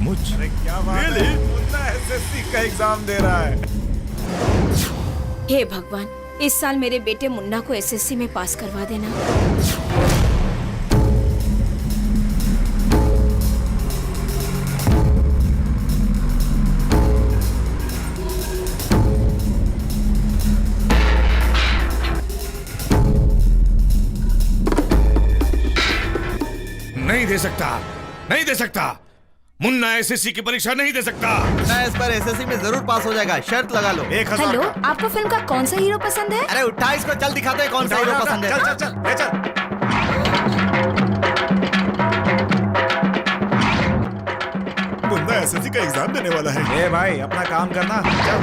सचमुच? अरे क्या बात है, मुन्ना एसएससी का एग्जाम दे रहा है। हे भगवान, इस साल मेरे बेटे मुन्ना को एसएससी में पास करवा देना। नहीं दे सकता, नहीं दे सकता। मुन्ना एसएससी की परीक्षा नहीं दे सकता। मुन्ना इस बार एसएससी में जरूर पास हो जाएगा, शर्त लगा लो। 1000 हेलो, का। आपको फिल्म का कौन सा हीरो पसंद है? अरे उठा इसको, चल दिखाते हैं कौन सा हीरो पसंद है। चल चल चल ले चल। मुन्ना एसएससी का एग्जाम देने वाला है। ए भाई अपना काम करना, चल।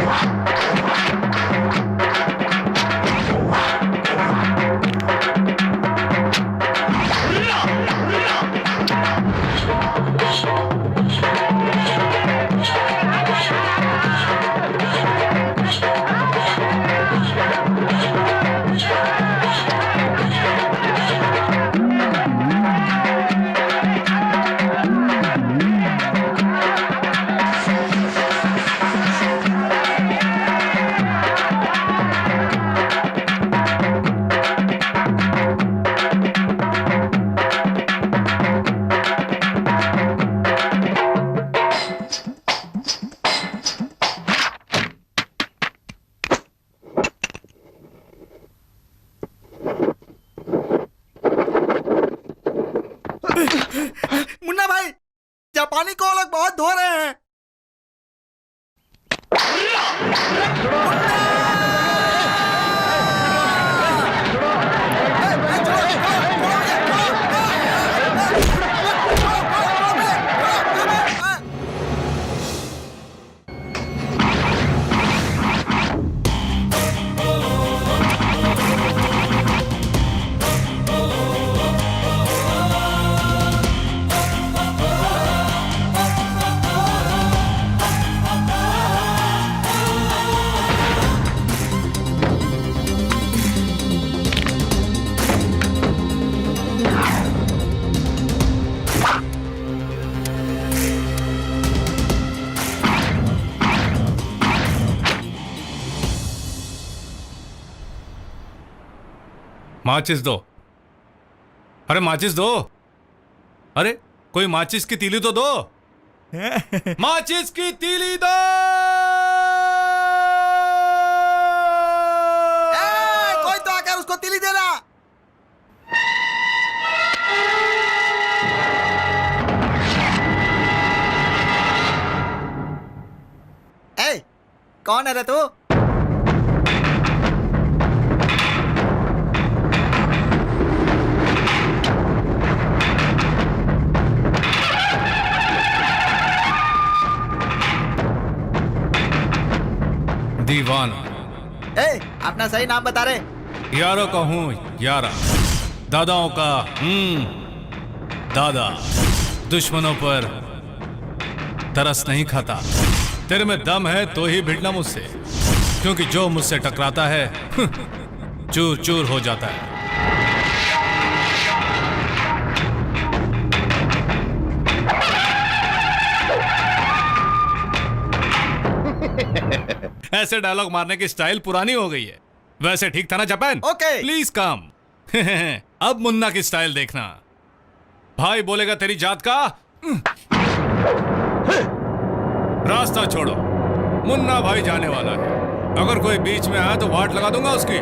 मुन्ना भाई, जापानी को लोग बहुत धो रहे हैं। माचिस दो। अरे माचिस दो। अरे कोई माचिस की तीली तो दो। माचिस की तीली दो। कोई तो आकर उसको तीली देना। ए, कौन है रे तू? दीवाना। ए, अपना सही नाम बता रहे। यारों का हूं यारा, दादाओं का दादा। दुश्मनों पर तरस नहीं खाता। तेरे में दम है तो ही भिड़ना मुझसे, क्योंकि जो मुझसे टकराता है चूर चूर हो जाता है। ऐसे डायलॉग मारने की स्टाइल पुरानी हो गई है। वैसे ठीक था ना जापान? ओके। Please come. अब मुन्ना की स्टाइल देखना। भाई बोलेगा तेरी जात का, रास्ता छोड़ो। मुन्ना भाई जाने वाला है। अगर कोई बीच में आया तो वाट लगा दूंगा उसकी।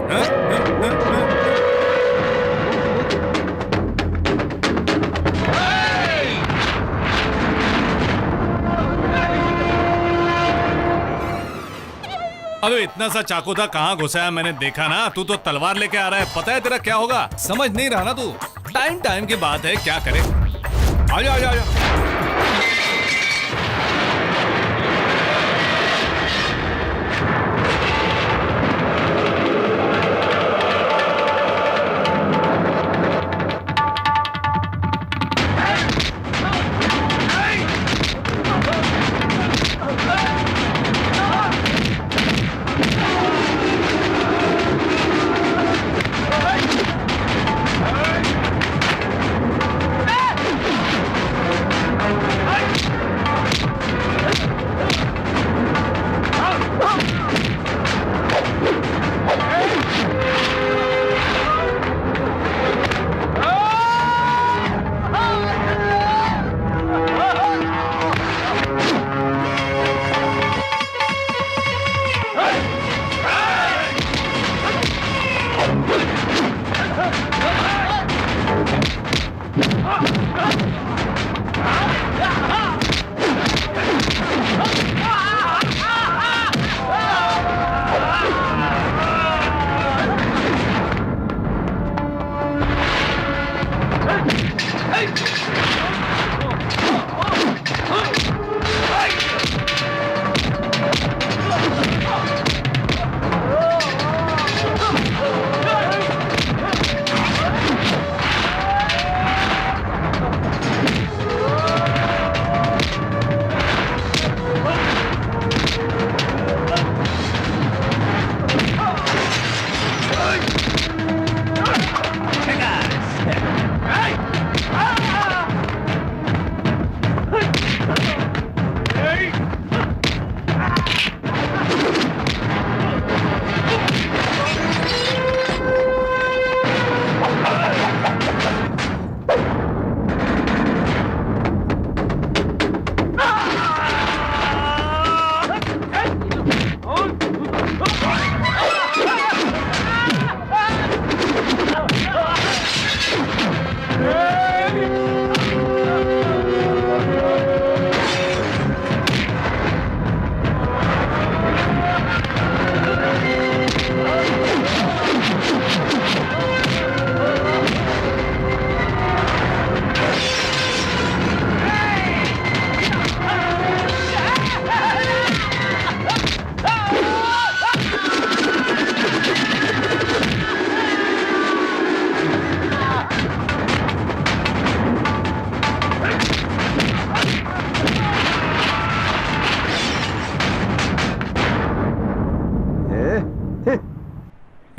अबे इतना सा चाकू था, कहाँ घुसाया मैंने देखा ना। तू तो तलवार लेके आ रहा है, पता है तेरा क्या होगा? समझ नहीं रहा ना तू। टाइम टाइम की बात है, क्या करे। आजा आजा आजा।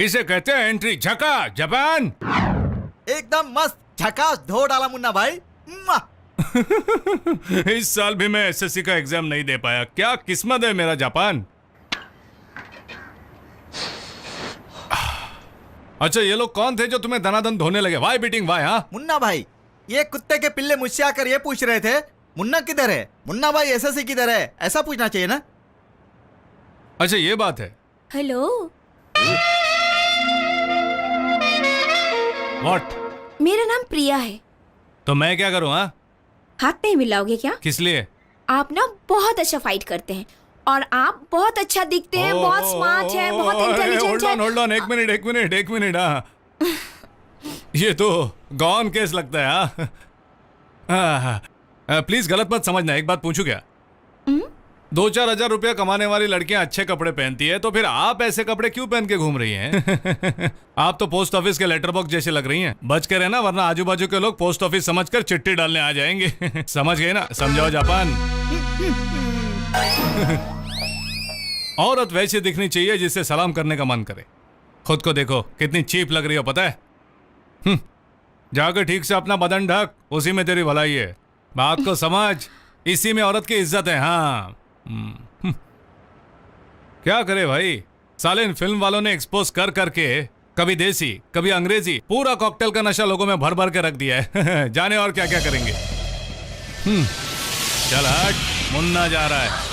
इसे कहते हैं एंट्री झका जापान। एकदम मस्त झकास धो डाला मुन्ना भाई। मुआ। इस साल भी मैं एसएससी का एग्जाम नहीं दे पाया, क्या किस्मत है मेरा जापान। अच्छा ये लोग कौन थे जो तुम्हें दनादन धोने लगे? Why beating why? हाँ मुन्ना भाई, ये कुत्ते के पिल्ले मुझसे आकर ये पूछ रहे थे मुन्ना किधर है, मुन्ना भाई एसएससी किधर है, ऐसा पूछना चाहिए ना। अच्छा ये बात है। Hello, what? मेरा नाम प्रिया है। तो मैं क्या करूं? हाँ हाथ नहीं मिलाओगे क्या? किस लिए? आप ना बहुत अच्छा फाइट करते हैं और आप बहुत अच्छा दिखते हैं, बहुत स्मार्ट है, बहुत इंटेलिजेंट है। होल्ड ऑन, एक मिनट। हाँ ये तो गॉन केस लगता है। हाँ प्लीज गलत मत समझना, एक बात पूछूं क्या? 2-4 हजार रुपया कमाने वाली लड़कियां अच्छे कपड़े पहनती है, तो फिर आप ऐसे कपड़े क्यों पहन के घूम रही हैं? आप तो पोस्ट ऑफिस के लेटर बॉक्स जैसे लग रही हैं। बच के रहना, वरना आजू बाजू के लोग पोस्ट ऑफिस समझकर चिट्ठी डालने आ जाएंगे। समझ गए ना? समझाओ जापान। औरत वैसी दिखनी चाहिए जिससे सलाम करने का मन करे। खुद को देखो कितनी चीप लग रही हो, पता है? जाकर ठीक से अपना बदन ढक, उसी में तेरी भलाई है। बात को समझ, इसी में औरत की इज्जत है। हाँ क्या करे भाई, साले इन फिल्म वालों ने एक्सपोज कर करके कभी देसी कभी अंग्रेजी पूरा कॉकटेल का नशा लोगों में भर भर के रख दिया है। जाने और क्या क्या करेंगे। चल हट, मुन्ना जा रहा है।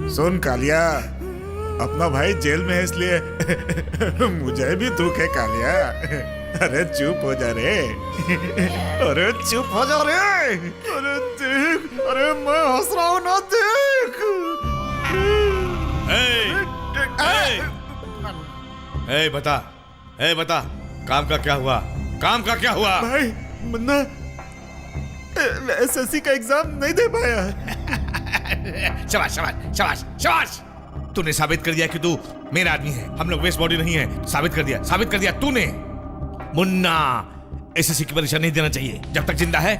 सुन कालिया, अपना भाई जेल में है इसलिए मुझे भी दुख है कालिया। अरे चुप हो जा रे, अरे चुप हो जा रे। अरे देख, अरे मैं हंस रहा हूँ ना, देख। बता काम का क्या हुआ? काम का क्या हुआ? भाई मुन्ना एसएससी का एग्जाम नहीं दे पाया। शाबाश शाबाश शाबाश शाबाश, तूने साबित कर दिया कि तू मेरा आदमी है, हम लोग वेस्ट बॉडी नहीं है। साबित कर दिया तूने। मुन्ना एसएससी की परीक्षा नहीं देना चाहिए, जब तक जिंदा है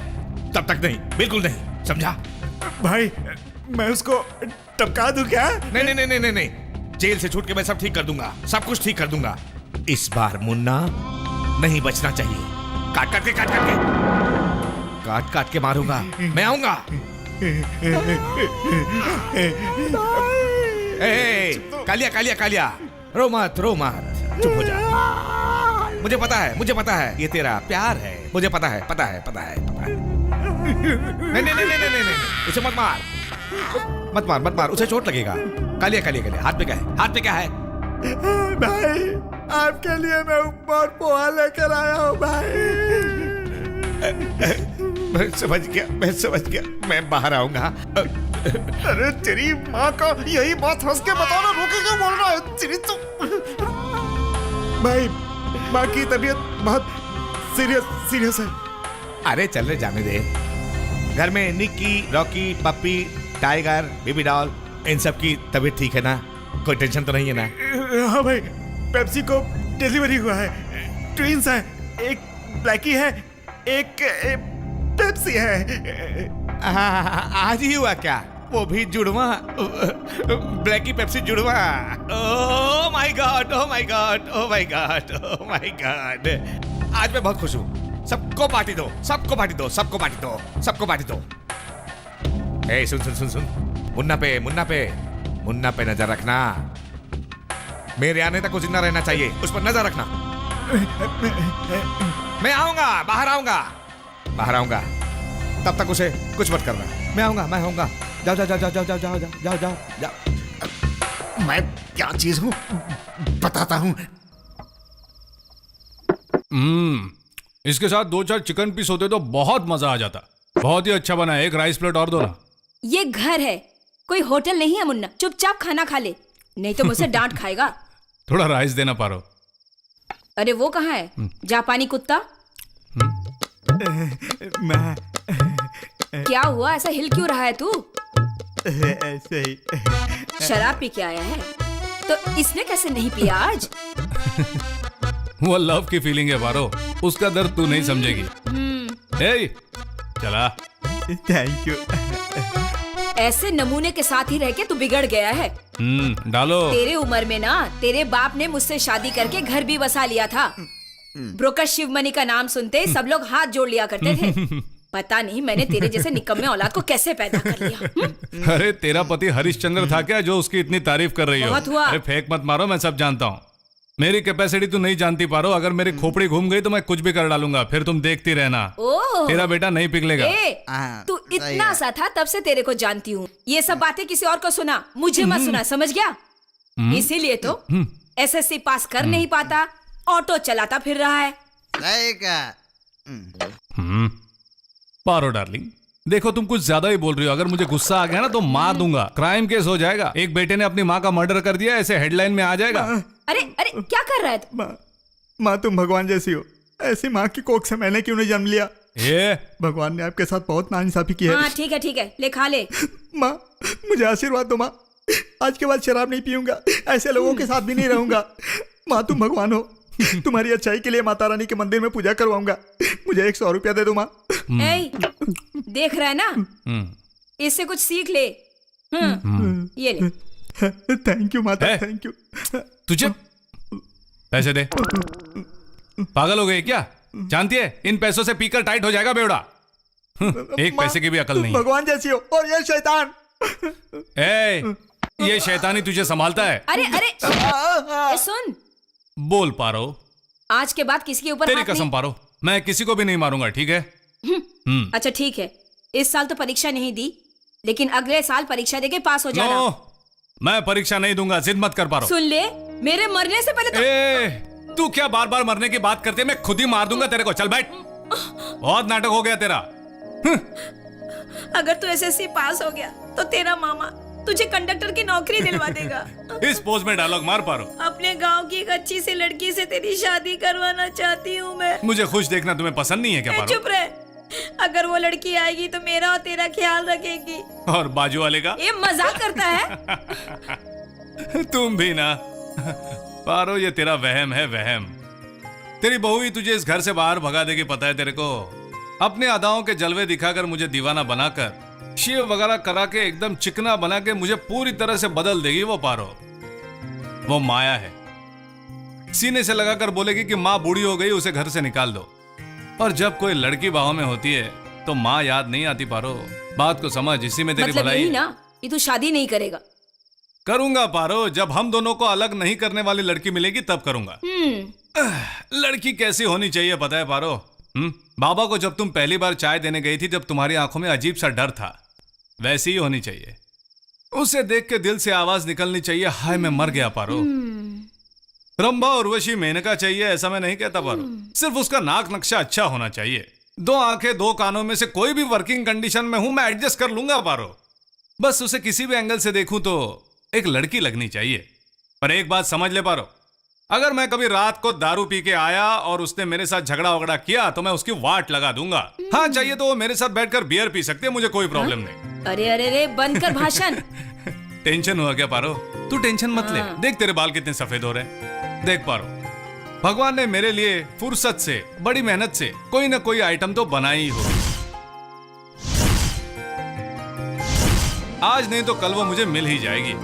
तब तक नहीं, बिल्कुल नहीं, समझा? भाई मैं उसको टपका दूं क्या? नहीं, जेल से छूट के मैं सब ठीक कर दूंगा, सब कुछ ठीक कर दूंगा। इस बार मुन्ना नहीं बचना चाहिए। काट काट के मारूंगा, मैं आऊंगा। कालिया रो मत, चुप हो जा। मुझे पता है ये तेरा प्यार है, मुझे पता है। नहीं, उसे मत मार, उसे चोट लगेगा। कालिया, हाथ पे क्या है? भाई आपके लिए मैं ऊपर पोहा लेकर आया हूँ भाई। मैं समझ गया, मैं बाहर आऊंगा। अरे तेरी माँ का यही बात हंस के बताना, रोके क्यों बोल रहा है? तेरी तो भाई माँ की तबीयत बहुत सीरियस है। अरे चल रे, जाने दे। घर में निक्की, रॉकी, पप्पी, टाइगर, बेबी डॉल, इन सब की तबीयत ठीक है ना? कोई टेंशन तो नहीं है ना? हाँ भाई, पेप्सी को डिलीवरी हुआ है, ट्विंस है, एक ब्लैकी है, एक पेप्सी है। आज ही हुआ क्या? वो भी जुड़वा, ब्लैकी पेप्सी जुड़वा। Oh my God. आज मैं बहुत खुश हूँ। सबको पार्टी दो। ए सुन, मुन्ना पे नजर रखना। मेरे आने तक वो जिंदा रहना चाहिए, उस पर नजर रखना। मैं आऊंगा, बाहर आऊंगा। तब तक उसे कुछ मत करना। मैं आऊंगा। जाओ। मैं क्या चीज हूँ बताता हूँ। इसके साथ 2-4 चिकन पीस होते तो बहुत मजा आ जाता। बहुत ही अच्छा बना है, एक राइस प्लेट और दो ना। ये घर है, कोई होटल नहीं है मुन्ना, चुपचाप खाना खा ले, नहीं तो मुझसे डांट खाएगा। थोड़ा राइस देना पारो। अरे वो कहाँ है जापानी कुत्ता? मैं क्या हुआ, ऐसा हिल क्यों रहा है तू? ऐसे ही। शराब पी के आया है? तो इसने कैसे नहीं पिया आज? वो लव की फीलिंग है पारो, उसका दर्द तू नहीं समझेगी। ए, चला। Thank you. ऐसे नमूने के साथ ही रह के तू बिगड़ गया है। डालो। तेरे उम्र में ना तेरे बाप ने मुझसे शादी करके घर भी बसा लिया था। ब्रोकर शिवमणि का नाम सुनते सब लोग हाथ जोड़ लिया करते थे। पता नहीं मैंने तेरे जैसे निकम्मे औलाद को कैसे पैदा कर लिया। अरे तेरा पति हरिश्चंद्र था क्या जो उसकी इतनी तारीफ कर रही हो? बहुत हुआ। अरे फेक मत मारो, मैं सब जानता हूँ। मेरी कैपेसिटी तू नहीं जानती पारो, अगर मेरी खोपड़ी घूम गई तो मैं कुछ भी कर डालूंगा, फिर तुम देखती रहना। ओह, तेरा बेटा नहीं पिघलेगा। तू इतना सा था तब से तेरे को जानती हूँ। ये सब बातें किसी और को सुना, मुझे मत सुना, समझ गया? इसीलिए तो एसएससी पास कर नहीं पाता, ऑटो चलाता फिर रहा है। पारो डार्लिंग, देखो तुम कुछ ज्यादा ही बोल रही हो। अगर मुझे गुस्सा आ गया ना तो मार दूंगा, क्राइम केस हो जाएगा। एक बेटे ने अपनी माँ का मर्डर कर दिया, ऐसे हेडलाइन में आ जाएगा। अरे अरे क्या कर रहा है तू? माँ तुम भगवान जैसी हो, ऐसी माँ की कोख से मैंने क्यों नहीं जन्म लिया? ये भगवान ने आपके साथ बहुत नाइंसाफी की है। हाँ ठीक है, ले खा ले। माँ मुझे आशीर्वाद दो माँ, आज के बाद शराब नहीं पीऊंगा, ऐसे लोगों के साथ भी नहीं रहूंगा। माँ तुम भगवान हो, तुम्हारी अच्छाई के लिए माता रानी के मंदिर में पूजा करवाऊंगा। मुझे 100 रुपया दे दो माँ। ए, देख रहा है ना, इससे कुछ सीख ले। ये ले। थैंक यू माता, थैंक यू। तुझे पैसे दे। पागल हो गए क्या? जानती है इन पैसों से पीकर टाइट हो जाएगा बेवड़ा। एक पैसे की भी अकल नहीं। भगवान जैसी हो और ये शैतान। ये शैतानी तुझे संभालता है। अरे ए, सुन, बोल पारो, आज के बाद किसी के ऊपर तेरी हाथ कसम नहीं। पारो, मैं किसी को भी नहीं मारूंगा, ठीक है? अच्छा ठीक है, इस साल तो परीक्षा नहीं दी, लेकिन अगले साल परीक्षा देके पास हो जाना। नो, मैं परीक्षा नहीं दूंगा, जिद मत कर पारो। सुन ले, मेरे मरने से पहले तो... तू क्या बार बार मरने की बात करती है? मैं खुद ही मार दूंगा तेरे को। चल बैठ, बहुत नाटक हो गया तेरा। अगर तू एसएससी पास हो गया तो तेरा मामा तुझे कंडक्टर की नौकरी दिलवा देगा। इस पोज में डायलॉग मार पारो। अपने गांव की एक अच्छी सी लड़की से तेरी शादी करवाना चाहती हूँ मैं। मुझे खुश देखना तुम्हें पसंद नहीं है क्या पारो? चुप रहे, अगर वो लड़की आएगी तो मेरा और तेरा ख्याल रखेगी। और बाजू वाले का? ये मजाक करता है। तुम भी ना पारो, ये तेरा वहम है, वहम। तेरी बहू ही तुझे इस घर से बाहर भगा देगी, पता है तेरे को? अपने अदाओं के जलवे दिखाकर मुझे दीवाना बनाकर, शेव वगैरह करा के एकदम चिकना बना के मुझे पूरी तरह से बदल देगी वो पारो। वो माया है, सीने से लगाकर बोलेगी कि माँ बूढ़ी हो गई, उसे घर से निकाल दो। और जब कोई लड़की बाहों में होती है तो माँ याद नहीं आती पारो। बात को समझ, इसी में तेरी मतलब भलाई यही ना कि तू शादी नहीं करेगा? करूंगा पारो, जब हम दोनों को अलग नहीं करने वाली लड़की मिलेगी तब करूंगा। लड़की कैसी होनी चाहिए पता है पारो? बाबा को जब तुम पहली बार चाय देने गई थी, जब तुम्हारी आंखों में अजीब सा डर था, वैसी ही होनी चाहिए। उसे देख के दिल से आवाज निकलनी चाहिए, हाय मैं मर गया पारो। रंभा उर्वशी मेनका चाहिए ऐसा मैं नहीं कहता पारो, सिर्फ उसका नाक नक्शा अच्छा होना चाहिए। 2 आंखें 2 कानों में से कोई भी वर्किंग कंडीशन में हूं मैं एडजस्ट कर लूंगा पारो। बस उसे किसी भी एंगल से देखूं तो एक लड़की लगनी चाहिए। पर एक बात समझ ले पारो, अगर मैं कभी रात को दारू पी के आया और उसने मेरे साथ झगड़ा वगड़ा किया तो मैं उसकी वाट लगा दूंगा। हाँ चाहिए तो वो मेरे साथ बैठकर बियर पी सकती है, मुझे कोई प्रॉब्लम नहीं। अरे अरे अरे, बंद कर भाषण। टेंशन हुआ क्या पारो? तू टेंशन मत ले, देख तेरे बाल कितने सफेद हो रहे। देख पारो, भगवान ने मेरे लिए फुर्सत से, बड़ी मेहनत से कोई ना कोई आइटम तो बनाई हो। आज नहीं तो कल वो मुझे मिल ही जाएगी।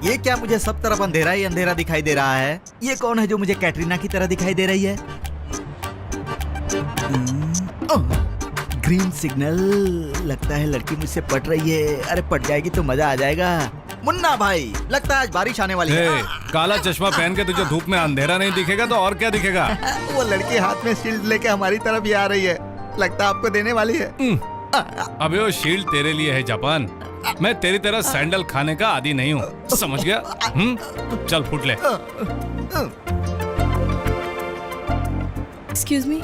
ये क्या, मुझे सब तरफ अंधेरा ही अंधेरा दिखाई दे रहा है। ये कौन है जो मुझे कैटरीना की तरह दिखाई दे रही है? Green signal. लगता है लड़की मुझसे पट रही है। अरे पट जाएगी तो मजा आ जाएगा। मुन्ना भाई, लगता है आज बारिश आने वाली है। काला चश्मा पहन के तुझे धूप में अंधेरा नहीं दिखेगा तो और क्या दिखेगा? वो लड़की हाथ में शील्ड लेके हमारी तरफ ही आ रही है। लगता है आपको देने वाली है। अबे वो शील्ड तेरे लिए है जापान। मैं तेरी तरह सैंडल खाने का आदी नहीं हूँ, समझ गया? चल फुट ले। Excuse me.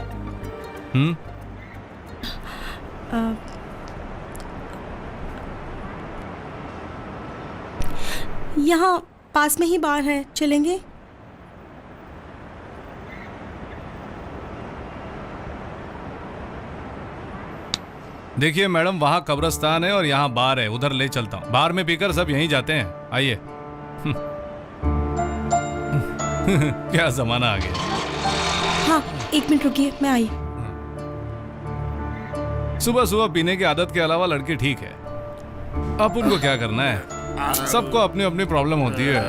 यहाँ पास में ही बार है, चलेंगे? देखिए मैडम, वहाँ कब्रिस्तान है और यहाँ बार है, उधर ले चलता हूँ। बार में पीकर सब यहीं जाते हैं, आइए। क्या जमाना आ गया। हाँ, 1 मिनट रुकिए, मैं आई। सुबह सुबह पीने की आदत के अलावा लड़की ठीक है। अब उनको क्या करना है? सबको अपनी अपनी प्रॉब्लम होती है।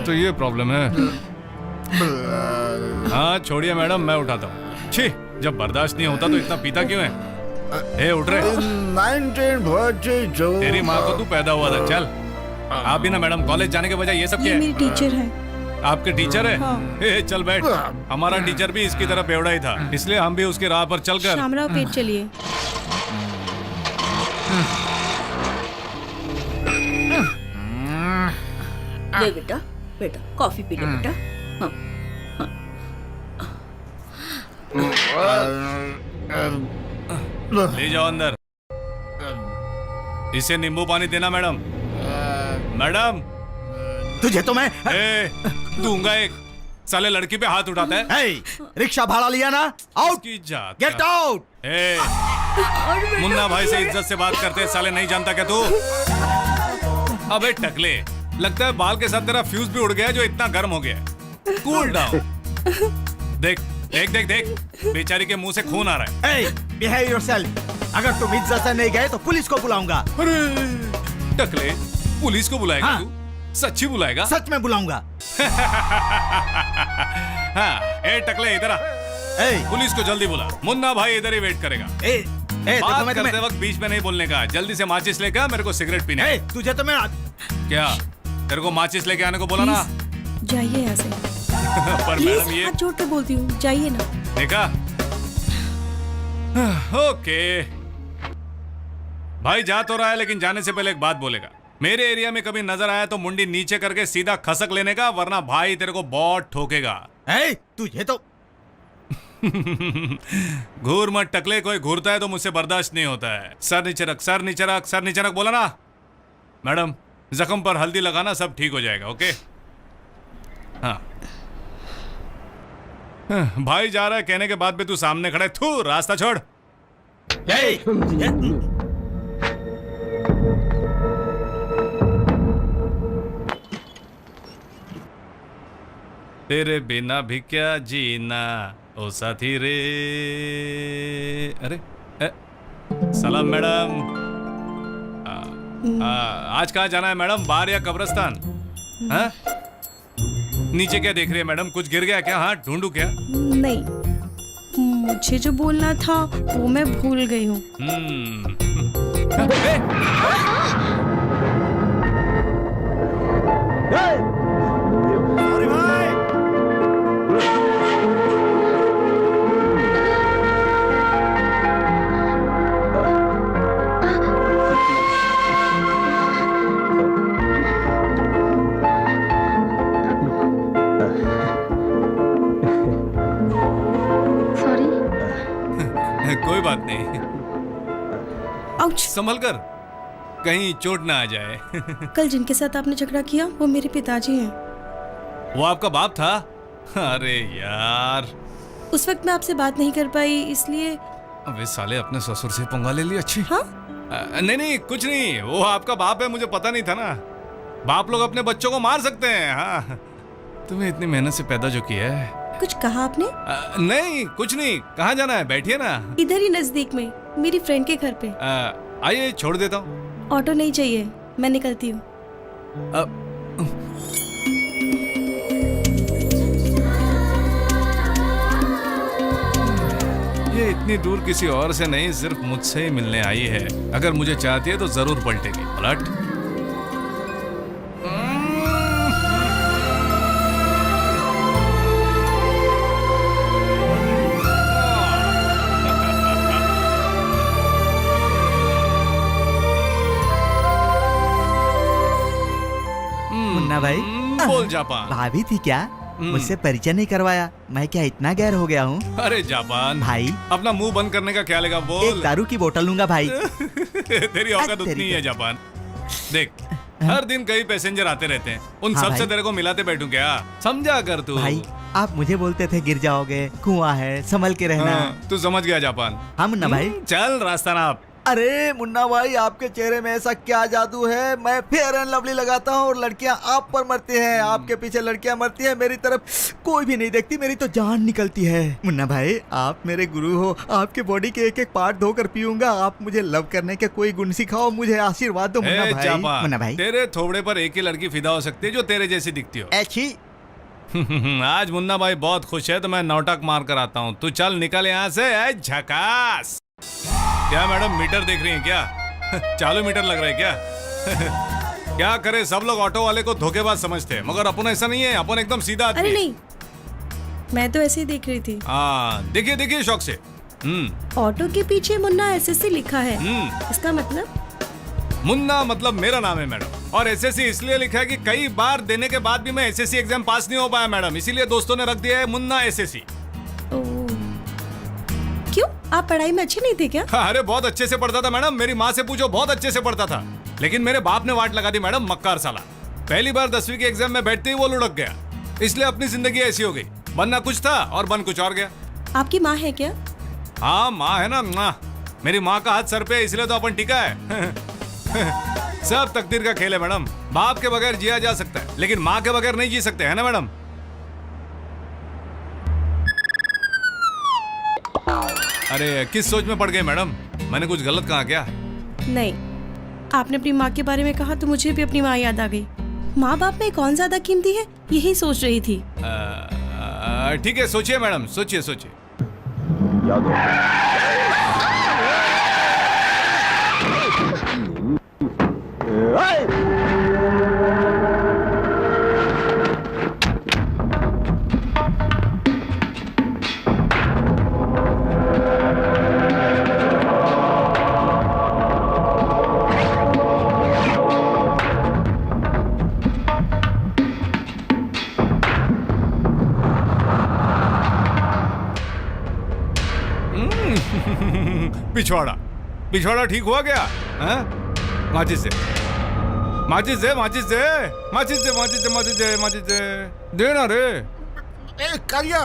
तो ये प्रॉब्लम है। हाँ छोड़िए मैडम, मैं उठाता हूँ। छी, जब बर्दाश्त नहीं होता तो इतना पीता क्यों है? ए उठ रहे। 1942 तेरी माँ को तू पैदा हुआ था। चल आप भी ना मैडम, कॉलेज जाने के बजाय ये सब क्या ये है? मेरी टीचर है। आपके टीचर है? हाँ। ए, चल बैठ। हमारा टीचर भी इसकी तरह बेवड़ा ही था, इसलिए हम भी उसकी राह पर चलकर। शामराव पेट चलिए। ले बेटा, बेटा कॉफी पी ले बेटा। हाँ, ले जाओ अंदर। इसे नींबू पानी देना मैडम। मैडम तुझे तो मैं ए, दूंगा एक। साले लड़की पे हाथ उठाता है। हे, रिक्शा भाड़ा लिया ना? आउट, की जात गेट का। आउट। ए, मुन्ना भाई से इज्जत से बात करते हैं, साले नहीं जानता क्या तू? अबे टकले, लगता है बाल के साथ तेरा फ्यूज भी उड़ गया जो इतना गर्म हो गया। Cool down. देख देख देख देख, बेचारी के मुंह से खून आ रहा है। हे, बिहेव योरसेल्फ। अगर तुम इज्जत से नहीं गए तो पुलिस को बुलाऊंगा। अरे टकले, पुलिस को बुलाएगा हाँ। तू? सच्ची बुलाएगा? सच में बुलाऊंगा। हाँ, ए टकले इधर आ। ए, पुलिस को जल्दी बुला, मुन्ना भाई इधर ही वेट करेगा। ए, देखो बात मैं करते तुम्हें। वक्त बीच में नहीं बोलने का। जल्दी से माचिस लेके आ, मेरे को सिगरेट पीने ए, है। तुझे तो मैं क्या तेरे को माचिस लेके आने को बोला ना? जाइए यहाँ से। पर प्लीज, मैडम ये हाथ जोड़ के बोलती हूँ, जाइए ना। देखा? ओके भाई, जा तो रहा है लेकिन जाने से पहले एक बात बोलेगा। मेरे एरिया में कभी नजर आया तो मुंडी नीचे करके सीधा खसक लेने का, वरना भाई तेरे को बहुत ठोकेगा। ए, तुझे तो घूर मत टकले, कोई घूरता है तो मुझसे बर्दाश्त नहीं होता है। सर नीचे रख, सर नीचे रख, सर नीचे रख, बोला ना? मैडम जख्म पर हल्दी लगाना, सब ठीक हो जाएगा। ओके हाँ। भाई जा रहा है कहने के बाद भी तू सामने खड़ा है। थू, रास्ता छोड़। तेरे बिना भी क्या जीना ओ साथी रे। अरे सलाम मैडम। आज कहाँ जाना है मैडम, बार या कब्रिस्तान? हाँ? नीचे क्या देख रही है मैडम, कुछ गिर गया क्या? हाँ ढूंढू क्या? नहीं, मुझे जो बोलना था वो मैं भूल गई हूँ। कोई बात नहीं, आउच। संभल कर, कहीं चोट ना आ जाए। कल जिनके साथ आपने झगड़ा किया वो मेरे पिताजी हैं। वो आपका बाप था? अरे यार, उस वक्त मैं आपसे बात नहीं कर पाई, इसलिए। अबे साले, अपने ससुर से पंगा ले लिया। अच्छी। हाँ? नहीं नहीं कुछ नहीं, वो आपका बाप है, मुझे पता नहीं था ना। बाप लोग अपने बच्चों को मार सकते हैं। हाँ, तुम्हें इतनी मेहनत से पैदा जो किया है। कुछ कहा आपने? नहीं कुछ नहीं, कहाँ जाना है? बैठिए ना। इधर ही नजदीक में, मेरी फ्रेंड के घर पे। आइए, छोड़ देता हूँ। ऑटो नहीं चाहिए, मैं निकलती हूँ। इतनी दूर किसी और से नहीं, सिर्फ मुझसे ही मिलने आई है। अगर मुझे चाहती है तो जरूर पलटेगी। पलट। मुन्ना भाई, बोल जापान। भाभी थी क्या? मुझसे परिचय नहीं करवाया। मैं क्या इतना गैर हो गया हूँ? अरे जापान भाई, अपना मुंह बंद करने का क्या लेगा? एक बोल। दारू की बोतल लूंगा भाई। तेरी औकात तेरी उतनी ही है तो। जापान। देख, हर दिन कई पैसेंजर आते रहते हैं, उन हाँ सब से भाई। तेरे को मिलाते बैठूं क्या? समझा कर तू। भाई, आप मुझे बोलते थे गिर जाओगे, कुआं है, संभल के रहना। हाँ, तू समझ गया जापान। हाँ मुन्ना भाई। चल रास्ता नाप। अरे मुन्ना भाई, आपके चेहरे में ऐसा क्या जादू है? मैं फेयर एंड लवली लगाता हूँ और लड़कियां आप पर मरती हैं, आपके पीछे लड़कियां मरती हैं, मेरी तरफ कोई भी नहीं देखती, मेरी तो जान निकलती है। मुन्ना भाई, आप मेरे गुरु हो, आपके बॉडी के एक एक पार्ट धोकर पीऊंगा। आप मुझे लव करने के कोई गुण सिखाओ, मुझे आशीर्वाद दो मुन्ना ए भाई। जापान, मुन्ना भाई, तेरे थोबड़े पर एक ही लड़की फिदा हो सकती है जो तेरे जैसी दिखती हो। ऐसी आज मुन्ना भाई बहुत खुश है तो मैं नौटक मार कर आता हूँ। तू चल निकल यहाँ से। ए झकास। क्या मैडम, मीटर देख रही हैं क्या? चालू मीटर लग रहा है क्या? क्या करे, सब लोग ऑटो वाले को धोखेबाज समझते हैं, मगर अपन ऐसा नहीं है, अपन एकदम सीधा आदमी अरे है। नहीं, मैं तो ऐसे ही देख रही थी। हाँ, देखिए देखिए शौक से। ऑटो के पीछे मुन्ना एसएससी लिखा है। इसका मतलब? मुन्ना मतलब मेरा नाम है मैडम, और एसएससी इसलिए लिखा है कि कई बार देने के बाद भी मैं एसएससी एग्जाम पास नहीं हो पाया मैडम, इसीलिए दोस्तों ने रख दिया है मुन्ना एसएससी। क्यों, आप पढ़ाई में अच्छे नहीं थे क्या? अरे बहुत अच्छे से पढ़ता था मैडम, मेरी माँ से पूछो, बहुत अच्छे से पढ़ता था। लेकिन मेरे बाप ने वाट लगा दी मैडम, मक्कार साला। पहली बार 10वीं के एग्जाम में बैठते ही वो लुढ़क गया, इसलिए अपनी जिंदगी ऐसी हो गई। बनना कुछ था और बन कुछ और गया। आपकी माँ है क्या? हाँ माँ है ना, माँ। मेरी माँ का हाथ सर पे है, इसलिए तो अपन टिका है। सब तकदीर का खेल है मैडम। बाप के बगैर जिया जा सकता है, लेकिन माँ के बगैर नहीं जी सकते, है ना मैडम? अरे किस सोच में पड़ गए मैडम? मैंने कुछ गलत कहा क्या? नहीं, आपने अपनी माँ के बारे में कहा तो मुझे भी अपनी माँ याद आ गई। माँ बाप में कौन ज्यादा कीमती है, यही सोच रही थी। ठीक है, सोचिए मैडम, सोचिए सोचिए। पिछवाड़ा पिछवाड़ा ठीक हुआ क्या? माचिस दे, माचिस दे, माचिस दे, माचिस दे, माचिस दे, माचिस दे, माचिस दे, देना रे। कालिया,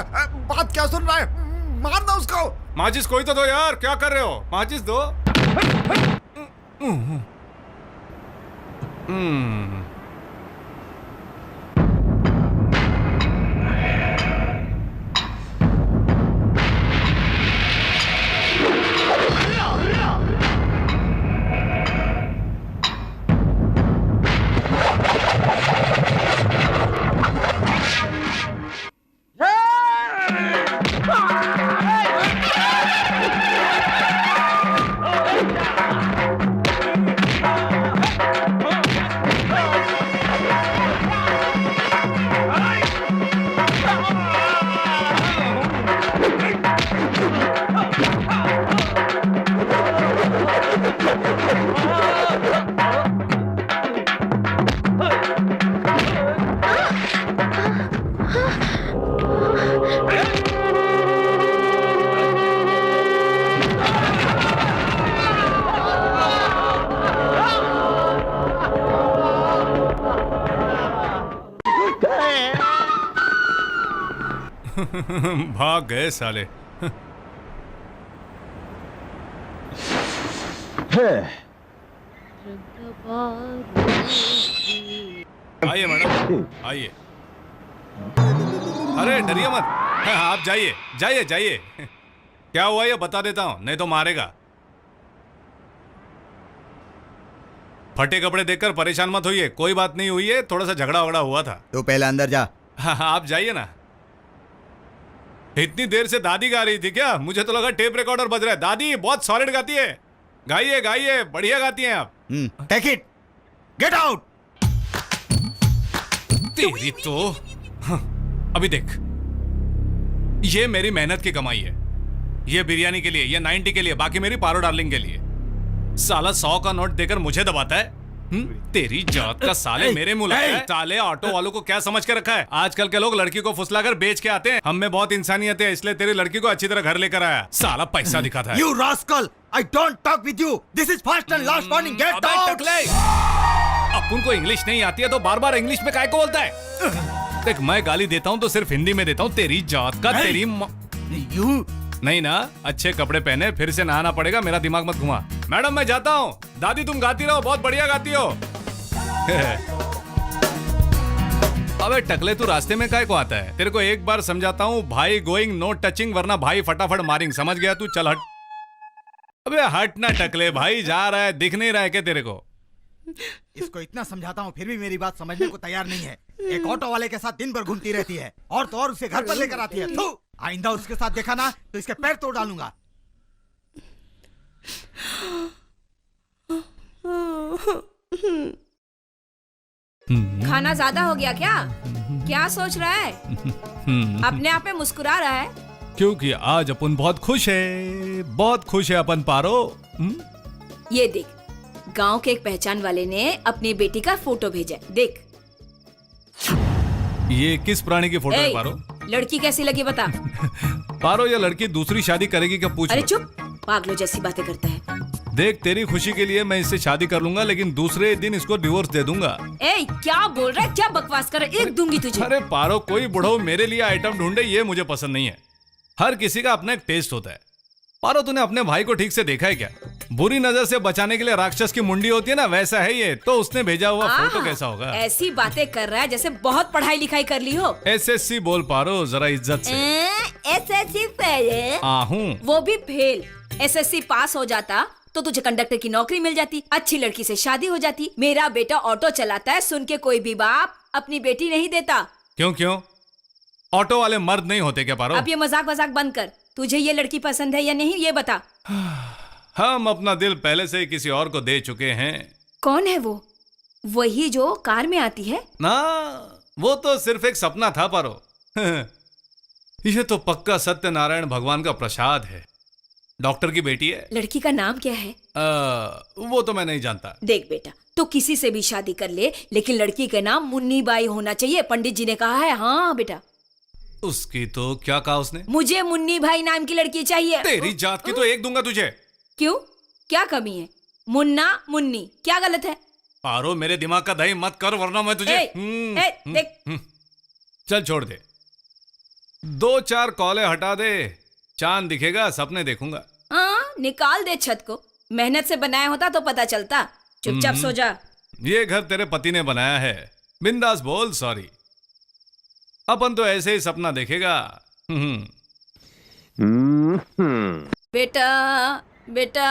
बात क्या सुन रहा है? मारना उसको। माचिस कोई तो दो यार, क्या कर रहे हो? माचिस दो। भाग गए साले। आइए मैडम, आइए। अरे डरिए मत, आप जाइए जाइए जाइए। क्या हुआ ये बता देता हूं, नहीं तो मारेगा। फटे कपड़े देखकर परेशान मत होइए, कोई बात नहीं हुई है, थोड़ा सा झगड़ा वगड़ा हुआ था। तो पहले अंदर जा। हाँ आप जाइए ना। इतनी देर से दादी गा रही थी क्या? मुझे तो लगा टेप रिकॉर्डर बज रहा है। दादी बहुत सॉलिड गाती है। गाइए गाइए, बढ़िया गाती हैं आप। Take it, get out. तेरी तो हाँ, अभी देख, ये मेरी मेहनत की कमाई है। ये बिरयानी के लिए, ये 90 के लिए, बाकी मेरी पारो डार्लिंग के लिए। साला 100 का नोट देकर मुझे दबाता है। तेरी जात का साले मेरे मुंह लगा है। साले ऑटो वालों को क्या समझ के रखा है? आजकल के लोग लड़की को फुसलाकर बेच के आते हैं। हम में बहुत इंसानियत है, इसलिए तेरी लड़की को अच्छी तरह घर लेकर आया। साला पैसा दिखाता है। You rascal! I don't talk with you. This is first and last warning. Get अबे out! टकले! अपन को इंग्लिश नहीं आती है तो बार बार इंग्लिश में काय को बोलता है? देख, मैं गाली देता हूँ तो सिर्फ हिंदी में देता हूँ। तेरी जात का तेरी You नहीं ना, अच्छे कपड़े पहने, फिर से नहाना पड़ेगा। मेरा दिमाग मत घुमा। मैडम मैं जाता हूँ। दादी तुम गाती रहो, बहुत बढ़िया गाती हो। अबे टकले, तू रास्ते में काय को आता है? तेरे को एक बार समझाता हूँ, भाई गोइंग नो टचिंग, वरना भाई फटाफट मारिंग। समझ गया तू? चल हट। अबे हट ना टकले, भाई जा रहा है, दिख नहीं रहा है क्या तेरे को? इसको इतना समझाता हूँ फिर भी मेरी बात समझने को तैयार नहीं है। एक ऑटो वाले के साथ दिन भर घूमती रहती है और तो और उसे घर पर लेकर आती है। थू! आइंदा उसके साथ देखा ना तो इसके पैर तोड़ डालूंगा। खाना ज्यादा हो गया क्या? क्या सोच रहा है? अपने आप में मुस्कुरा रहा है। क्योंकि आज अपन बहुत खुश है, बहुत खुश है अपन पारो। ये देख, गांव के एक पहचान वाले ने अपनी बेटी का फोटो भेजा। देख। ये किस प्राणी की फोटो है पारो? लड़की कैसी लगी बता। पारो, ये लड़की दूसरी शादी करेगी क्या? पूछ। अरे चुप, पागलों जैसी बातें करता है। देख, तेरी खुशी के लिए मैं इससे शादी कर लूंगा, लेकिन दूसरे दिन इसको डिवोर्स दे दूंगा। ए, क्या बोल रहा है? क्या बकवास कर रहा है? एक दूंगी तुझे। अरे पारो, कोई बुढ़ो मेरे लिए आइटम ढूंढे, ये मुझे पसंद नहीं है। हर किसी का अपना एक टेस्ट होता है। पारो, तूने अपने भाई को ठीक से देखा है क्या? बुरी नजर से बचाने के लिए राक्षस की मुंडी होती है ना, वैसा है ये। तो उसने भेजा हुआ फोटो कैसा होगा? ऐसी बातें कर रहा है जैसे बहुत पढ़ाई लिखाई कर ली हो। SSC बोल पारो जरा इज्जत से। SSC fail? आहूं। वो भी फेल। SSC पास हो जाता तो तुझे कंडक्टर की नौकरी मिल जाती, अच्छी लड़की से शादी हो जाती। मेरा बेटा ऑटो चलाता है, सुन के कोई भी बाप अपनी बेटी नहीं देता। क्यों? ऑटो वाले मर्द नहीं होते क्या पारो? अब ये मजाक बंद कर। तुझे ये लड़की पसंद है या नहीं, ये बता। हम अपना दिल पहले से ही किसी और को दे चुके हैं। कौन है वो? वही जो कार में आती है ना? वो तो सिर्फ एक सपना था पारो। ये तो पक्का सत्यनारायण भगवान का प्रसाद है। डॉक्टर की बेटी है। लड़की का नाम क्या है? वो तो मैं नहीं जानता। देख बेटा, तो किसी से भी शादी कर ले, लेकिन लड़की का नाम मुन्नी बाई होना चाहिए। पंडित जी ने कहा है। हाँ बेटा। उसकी तो क्या कहा उसने? मुझे मुन्नी भाई नाम की लड़की चाहिए। तेरी जात की तो एक दूंगा तुझे। क्यों? क्या कमी है? मुन्ना मुन्नी क्या गलत है? पारो, मेरे दिमाग का दही मत कर, वरना मैं तुझे देख। चल छोड़ दे। 2-4 कॉले हटा दे, चांद दिखेगा, सपने देखूंगा। हाँ, निकाल दे छत को। मेहनत से बनाया होता तो पता चलता। चुपचाप सो जा। ये घर तेरे पति ने बनाया है, बिंदास बोल सॉरी। अपन तो ऐसे ही सपना देखेगा। बेटा बेटा।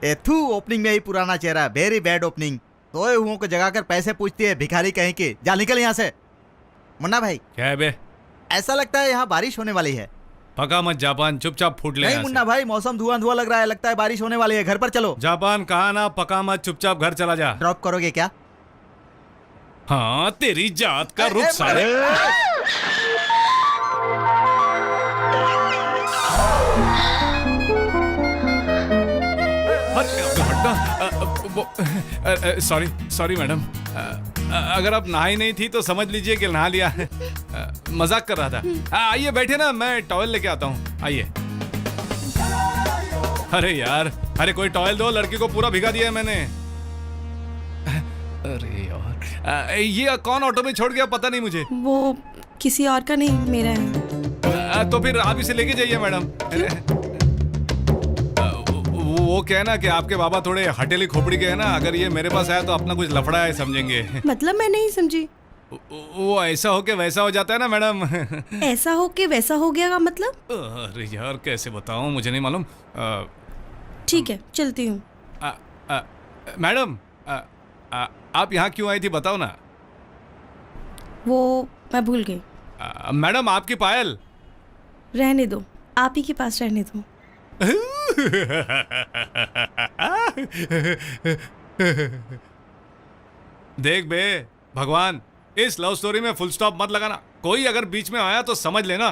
एथू ओपनिंग में ही पुराना चेहरा, वेरी बैड ओपनिंग। सोए हुओं को जगाकर पैसे पूछती है, भिखारी कहीं की। जा निकल यहाँ से। मुन्ना भाई, क्या है बे? ऐसा लगता है यहाँ बारिश होने वाली है। पका मत जापान, चुपचाप फूट ले। नहीं मुन्ना भाई, मौसम धुआं लग रहा है, लगता है बारिश होने वाली है। घर पर चलो। जापान कहा ना, पका मत, चुपचाप घर चला जा। ड्रॉप करोगे क्या? हाँ, तेरी जात का रुख साले। सॉरी मैडम, अगर आप नहाई नहीं थी तो समझ लीजिए कि नहा लिया है। मजाक कर रहा था। आइए बैठे ना, मैं टॉवेल लेके आता हूँ। आइए। अरे यार, अरे कोई टॉवेल दो, लड़की को पूरा भिगा दिया है मैंने। अरे यार, ये कौन ऑटो में छोड़ गया पता नहीं मुझे। वो किसी और का नहीं, मेरा है। तो फिर आप इसे लेके जाइए मैडम। वो क्या है ना कि आपके बाबा थोड़े हटेली खोपड़ी के है ना, अगर ये मेरे पास आया तो अपना कुछ लफड़ा है समझेंगे। मतलब मैं नहीं समझी। वो ऐसा हो के वैसा हो जाता है ना मैडम। ऐसा हो के वैसा हो गया का मतलब? अरे यार कैसे बताऊं, मुझे नहीं मालूम। ठीक है, चलती हूँ। मैडम, आप यहाँ क्यों आई थी बताओ ना। वो मैं भूल गई। मैडम आपकी पायल। रहने दो, आप ही के पास रहने दो। देख बे भगवान, इस लव स्टोरी में फुल स्टॉप मत लगाना। कोई अगर बीच में आया तो समझ लेना।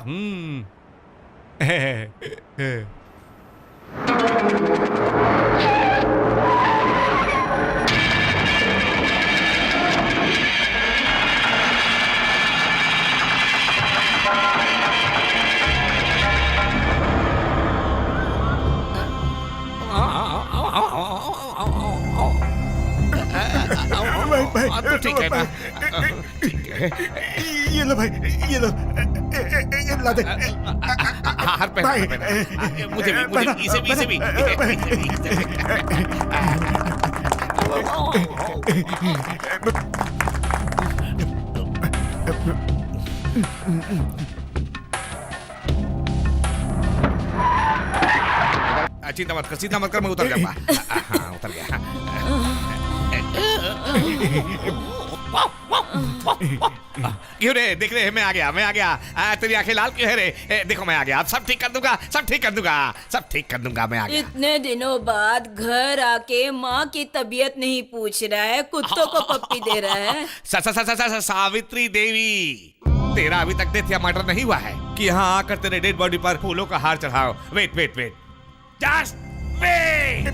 तो ठीक है ना? ठीक है। ये लो भाई, ये लो, ला दे। हाथ पहना, मुझे भी, इसे भी। चिंता मत कर, मैं उतर गया। हाँ, उतर गया। क्यों रे, देख रहे हैं, मैं आ गया। तेरी आंखें लाल क्यों है रे? देखो मैं आ गया, सब ठीक कर दूंगा, मैं आ गया। इतने दिनों बाद घर आके माँ की तबीयत नहीं पूछ रहा है, कुत्तों को पप्पी दे रहा है। सावित्री देवी, तेरा अभी तक डेथ या मर्डर नहीं हुआ है कि यहाँ आकर तेरे डेड बॉडी पर फूलों का हार चढ़ाओ। Wait, just wait.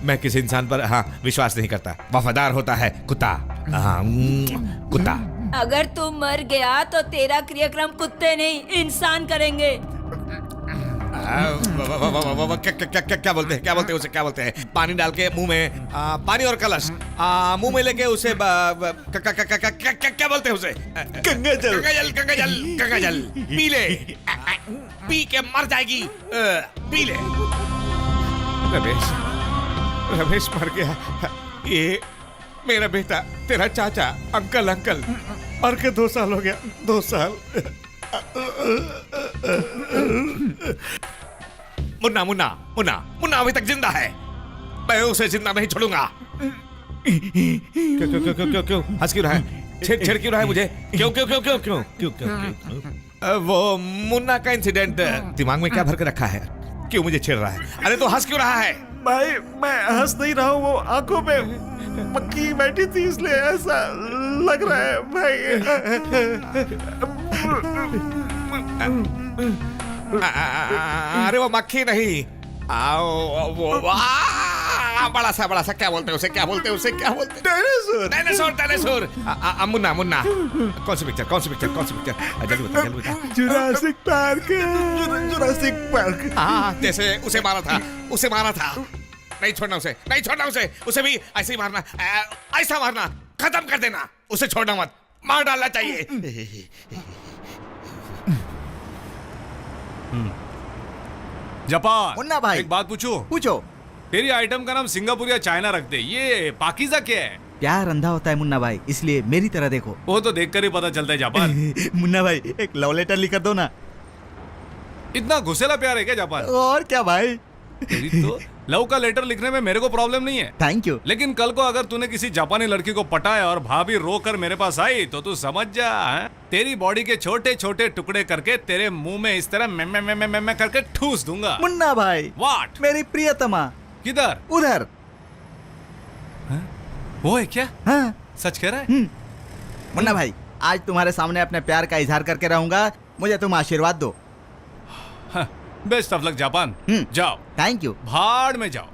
मैं किसी इंसान पर विश्वास नहीं करता। वफादार होता है कुत्ता। कुत्ता। अगर तू मर गया तो तेरा क्रियाक्रम कुत्ते नहीं इंसान करेंगे। क्या बोलते हैं? पानी डाल के मुंह में, पानी और कलश मुंह में लेके उसे क्या बोलते हैं उसे? गंगा जल पी ले, पी के मर जाएगी, पी ले। रमेश मर गया। ये मेरा बेटा, तेरा चाचा, अंकल मर के 2 साल हो गया। 2 साल। मुन्ना अभी तक जिंदा है। मैं उसे जिंदा नहीं छोड़ूंगा। क्यों हंस क्यों रहा है? छेड़ क्यों रहा है मुझे? क्यों? वो मुन्ना का इंसिडेंट दिमाग में क्या भर के रखा है? क्यों मुझे छेड़ रहा है? अरे तो हंस क्यों रहा है? भाई मैं हंस नहीं रहा हूँ, वो आंखों में मक्खी बैठी थी इसलिए ऐसा लग रहा है भाई। अरे वो मक्खी नहीं, वो बड़ा सा क्या बोलते हैं उसे? डायनासोर। मुन्ना, कौन सी पिक्चर? जल्दी बता। Jurassic park. हाँ, जैसे उसे मारा था। नहीं छोड़ना उसे। उसे भी ऐसे ही मारना, ऐसा मारना, खत्म कर देना। उसे छोड़ना मत, मार डालना चाहिए। जापान। मुन्ना भाई। एक बात पूछो। तेरी आइटम का नाम सिंगापुर या चाइना रख दे। ये पाकीज़ा क्या है? प्यार अंधा होता है मुन्ना भाई, इसलिए मेरी तरह देखो। वो तो देखकर ही पता चलता है जापान। मुन्ना भाई, एक लव लेटर लिख कर दो ना। इतना घुसेला प्यार है क्या जापान? और क्या भाई? तेरी तो लव का लेटर लिखने में मेरे को प्रॉब्लम नहीं है। Thank you. लेकिन कल को अगर तूने किसी जापानी लड़की को पटाया और भाभी रो कर मेरे पास आई तो तू समझ जा, तेरी बॉडी के छोटे छोटे टुकड़े करके तेरे मुंह में इस तरह मैं करके ठूस दूंगा। मुन्ना भाई। व्हाट? मेरी प्रियतमा। किधर? उधर। वो है क्या? हाँ। सच कह रहा है? मुन्ना भाई, आज तुम्हारे सामने अपने प्यार का इजहार करके रहूंगा, मुझे तुम आशीर्वाद दो। Best of luck Japan. जाओ। Thank you. भाड़ में जाओ।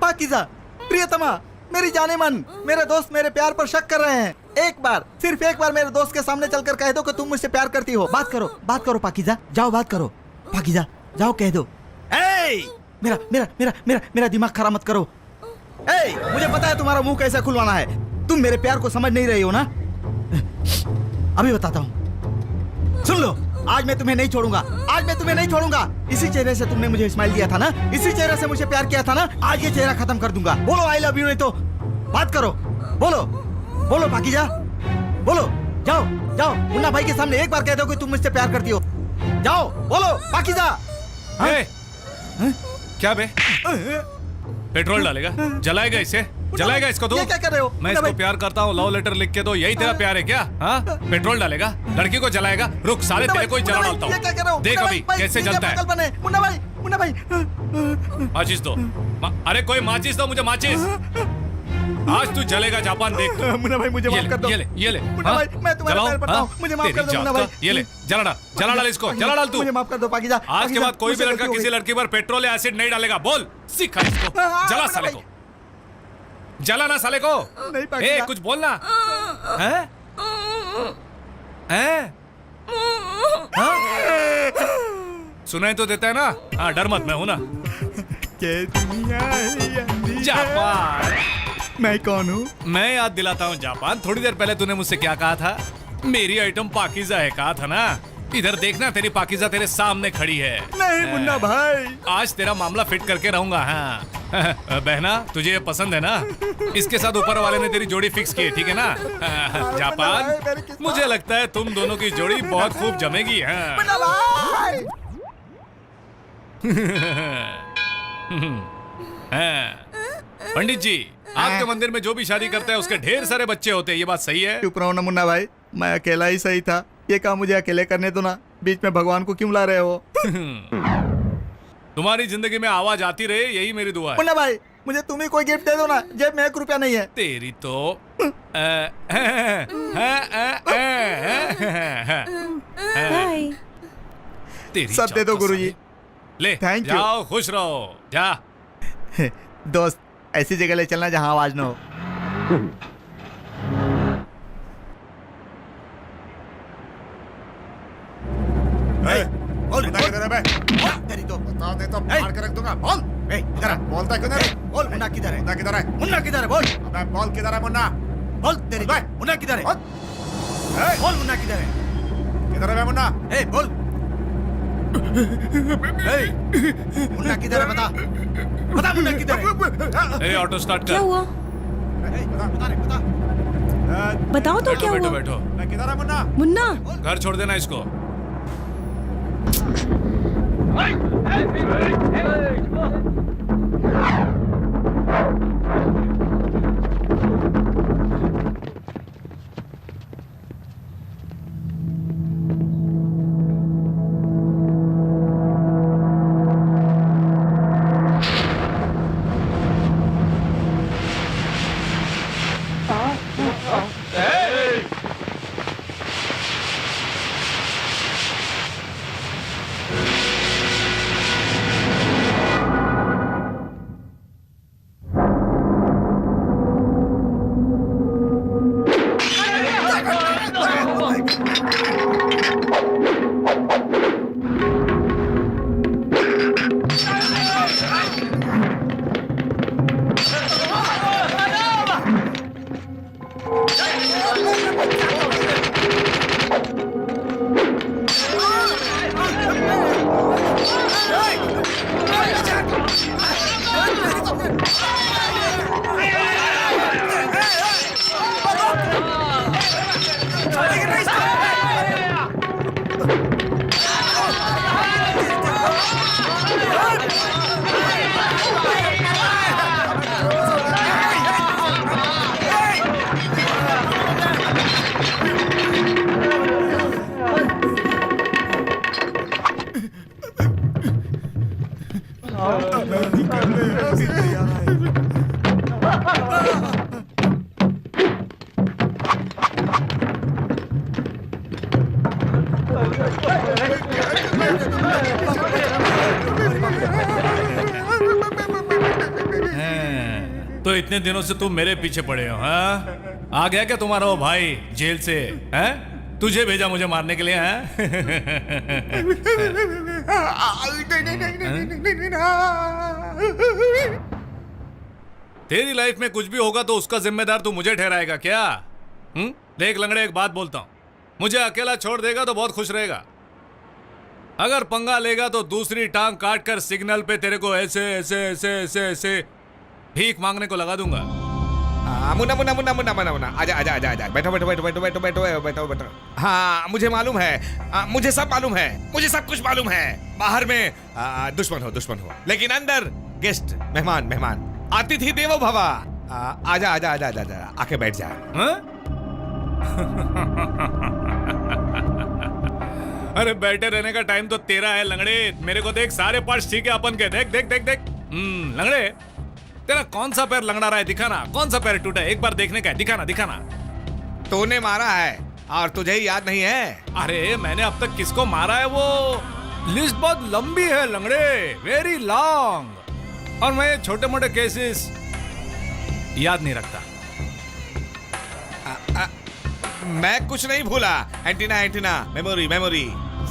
पाकीज़ा, प्रियतमा, मेरी जाने मन, मेरे दोस्त मेरे प्यार पर शक कर रहे हैं। एक बार, सिर्फ एक बार मेरे दोस्त के सामने चलकर कह दो कि तुम मुझसे प्यार करती हो। बात करो पाकीज़ा, जाओ बात करो। पाकीज़ा, जाओ कह दो। मेरा दिमाग खराब मत करो। मुझे पता है तुम्हारा मुंह कैसे खुलवाना है। तुम मेरे प्यार को समझ नहीं रही हो ना। अभी बताता हूँ, सुन लो। आज मैं तुम्हें नहीं छोड़ूंगा। इसी चेहरे से तुमने मुझे स्माइल दिया था ना, इसी चेहरे से मुझे प्यार किया था ना। आज ये चेहरा खत्म कर दूंगा। बोलो आई लव यू, नहीं तो बात करो। बोलो पाकीज़ा, बोलो। जाओ मुन्ना भाई के सामने एक बार कह दो कि तुम मुझसे प्यार करती हो। जाओ बोलो पाकीज़ा। क्या बे? पेट्रोल डालेगा? जलाएगा इसे? जलाएगा इसको तू? ये क्या कर रहे हो मैं मुन्ना इसको भाई? प्यार करता हूँ, लव लेटर लिख के दो, यही तेरा प्यार है क्या? हाँ, पेट्रोल डालेगा, लड़की को जलाएगा, रुक साले तेरे को ही जला डालता ये क्या कर रहे हो हूँ, देख मुन्ना अभी भाई, कैसे ये जलता क्या है। पागलपन है मुन्ना भाई माचिस दो, अरे कोई माचिस दो मुझे, माचिस। आज तू जलेगा जापान, देख तू। मुन्ना भाई मुझे माफ कर दो ये ले मुन्ना हाँ? भाई, मैं तुम्हारे जलाओ, पैर पड़ता हूँ, हाँ? मुझे माफ तेरी कर दो जात मुन्ना का, भाई। ये ले जला डाल इसको, जला डाल तू। मुझे माफ कर दो पाकिजा। आज के पाकिजा, बाद कोई भी मुझसे लड़का गलती हो किसी गई। लड़की पर पेट्रोल या एसिड नहीं डालेगा, बोल सिखा इसको, हाँ, जला मुन्ना साले भाई। को, जला ना साले को। नहीं पाकिजा। ए कुछ बोलना, हैं? हैं? हाँ? सुनाई तो देता है ना? हाँ डर मत, मैं हूं ना। ये दुनिया है अंधी जापान, है। मैं कौन हूँ? मैं याद दिलाता हूँ जापान, थोड़ी देर पहले तूने मुझसे क्या कहा था? मेरी आइटम पाकीज़ा है कहा था ना? इधर देखना, तेरी पाकीज़ा तेरे सामने खड़ी है। नहीं मुन्ना भाई, आज तेरा मामला फिट करके रहूंगा। हाँ बहना, तुझे ये पसंद है ना? इसके साथ ऊपर वाले ने तेरी जोड़ी फिक्स की है, ठीक है ना? जापान, मुझे लगता है तुम दोनों की जोड़ी बहुत खूब जमेगी। हाँ मुन्ना भाई। हाँ। पंडित जी, आपके मंदिर में जो भी शादी करता है उसके ढेर सारे बच्चे होते हैं, ये बात सही है? चुप रहो ना मुन्ना भाई, मैं अकेला ही सही था। ये काम मुझे अकेले करने दो ना, बीच में भगवान को क्यों ला रहे हो? तुम्हारी जिंदगी में आवाज आती रहे, यही मेरी दुआ है। मुन्ना भाई, मुझे तुम ही कोई गिफ्ट दे दो ना, जेब में 1 रुपया नहीं है। तेरी तो हाय। तेरी सब दे दो चौथा गुरुजी। साले। ले Thank you। जाओ, खुश रहो, जा। दोस्त, ऐसी जगह ले चलना जहाँ आवाज ना हो। बोल किधर है बे? तेरी तो बता दे तो मार के रख दूंगा। बोल इधर आ। बोलता क्यों नहीं? बोल मुन्ना किधर है? मुन्ना किधर है? मुन्ना किधर है? बोल अबे बोल किधर है मुन्ना? बोल तेरी बोल। मुन्ना किधर है? बोल। बोल मुन्ना किधर है? किधर है बे मुन्ना? ए बोल। मुन्ना किधर है? बता बता मुन्ना किधर है? ए ऑटो स्टार्ट क्या कर। हुआ? बता रे, बता। बताओ तो क्या बैठो हुआ? बैठो, किधर है मुन्ना? मुन्ना, घर छोड़ देना इसको। तो इतने दिनों से तुम मेरे पीछे पड़े हो, हाँ? आ गया क्या तुम्हारा वो भाई जेल से? हैं? तुझे भेजा मुझे मारने के लिए, हैं? तेरी लाइफ में कुछ भी होगा तो उसका जिम्मेदार तू मुझे ठहराएगा क्या? देख लंगड़े, एक बात बोलता हूं, मुझे अकेला छोड़ देगा तो बहुत खुश रहेगा। अगर पंगा लेगा तो दूसरी टांग काट कर सिग्नल पे तेरे को ऐसे ऐसे ऐसे ऐसे ऐसे भीख मांगने को लगा दूंगा। मुन्ना मुन्ना मुन्ना मुन्ना मुन्ना मुन्ना, आजा आजा आजा आजा, बैठो बैठो बैठो बैठो बैठो बैठो बैठो बैठो। हाँ मुझे मालूम है, मुझे सब मालूम है, मुझे सब कुछ मालूम है। बाहर में दुश्मन हो, लेकिन अंदर गेस्ट, मेहमान मेहमान, अतिथि देवो भवा। आजा आजा आजा आजा आजा आके बैठ जा। हाँ? अरे बैठे रहने का टाइम तो तेरा है लंगड़े। मेरे को देख, सारे पार्ट्स ठीक है अपन के। देख देख देख देख। लंगड़े, तेरा कौन सा पैर लंगड़ा रहा है? दिखाना, कौन सा पैर टूटा है? एक बार देखने का है, दिखाना दिखाना। तूने मारा है और तुझे ही याद नहीं है? अरे मैंने अब तक किसको मारा है वो लिस्ट बहुत लंबी है लंगड़े, वेरी लॉन्ग। और मैं छोटे मोटे केसेस याद नहीं रखता। मैं कुछ नहीं भूला। Antenna antenna, memory memory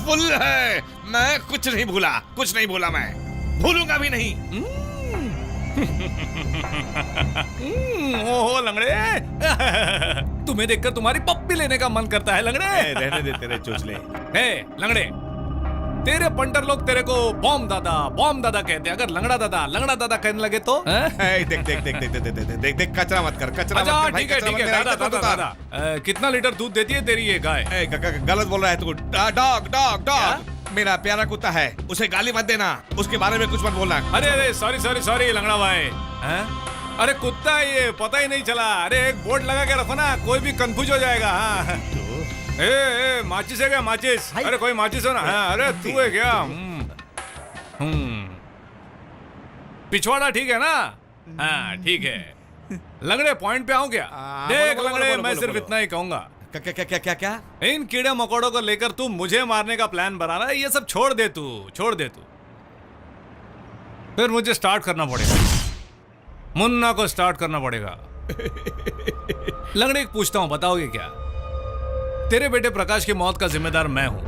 full है। मैं कुछ नहीं भूला, कुछ नहीं भूला, मैं भूलूंगा भी नहीं। ओहो लंगड़े, तुम्हें देखकर तुम्हारी पप्पी लेने का मन करता है लंगड़े। रहने दे तेरे चोचले। हे लंगड़े, तेरे पंटर लोग तेरे को बॉम्ब दादा कहते हैं। अगर लंगड़ा दादा कहने लगे तो देख देख देख देख देख देख देख देख कचरा मत कर, कचरा मत कर भाई, ठीक है कचरा ठीक है। मत कर, दादा कचरा मत दादा, कितना लीटर दूध देती है तेरी ये गाय? गलत बोल रहा है तू। डॉग डॉग डॉग मेरा प्यारा कुत्ता है, उसे गाली मत देना, उसके बारे में कुछ मत बोलना। अरे अरे सॉरी सॉरी सॉरी लंगड़ा भाई। अरे कुत्ता है ये, पता ही नहीं चला। अरे एक बोर्ड लगा के रखो ना, कोई भी कंफ्यूज हो जाएगा। हाँ ए माचिस है क्या? माचिस? अरे कोई माचिस हो ना। हाँ, अरे तू है क्या? पिछवाड़ा ठीक है ना? हाँ ठीक है। लंगड़े पॉइंट पे आऊं क्या? देख लंगड़े, मैं सिर्फ इतना ही कहूंगा। क्या क्या क्या क्या क्या? इन कीड़े मकोड़ों को लेकर तू मुझे मारने का प्लान बना रहा है, ये सब छोड़ दे तू, छोड़ दे तू। फिर मुझे स्टार्ट करना पड़ेगा, मुन्ना को स्टार्ट करना पड़ेगा। लंगड़े पूछता हूं, बताओगे क्या? तेरे बेटे प्रकाश की मौत का जिम्मेदार मैं हूं।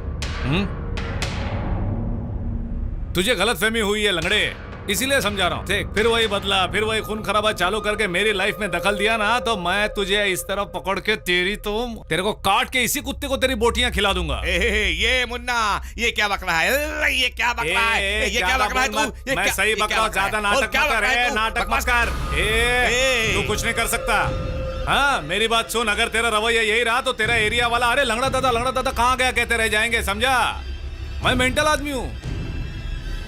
तुझे गलतफहमी हुई है लंगड़े, इसीलिए समझा रहा हूं। देख, फिर वही बदला, फिर वही खून खराबा चालू करके मेरी लाइफ में दखल दिया ना, तो मैं तुझे इस तरफ पकड़ के तेरे को काट के इसी कुत्ते को तेरी बोटियां खिला दूंगा। ये मुन्ना, ये क्या बक रहा है? ये क्या बक रहा है? ये क्या बक रहा है तू? मैं सही बक रहा हूं, ज्यादा नाटक मत कर, नाटक मत कर। तू कुछ नहीं कर सकता। हाँ मेरी बात सुन, अगर तेरा रवैया यही रहा तो तेरा एरिया वाला अरे लंगड़ा दादा कहाँ गया कहते रह जाएंगे, समझा? मैं मेंटल आदमी हूँ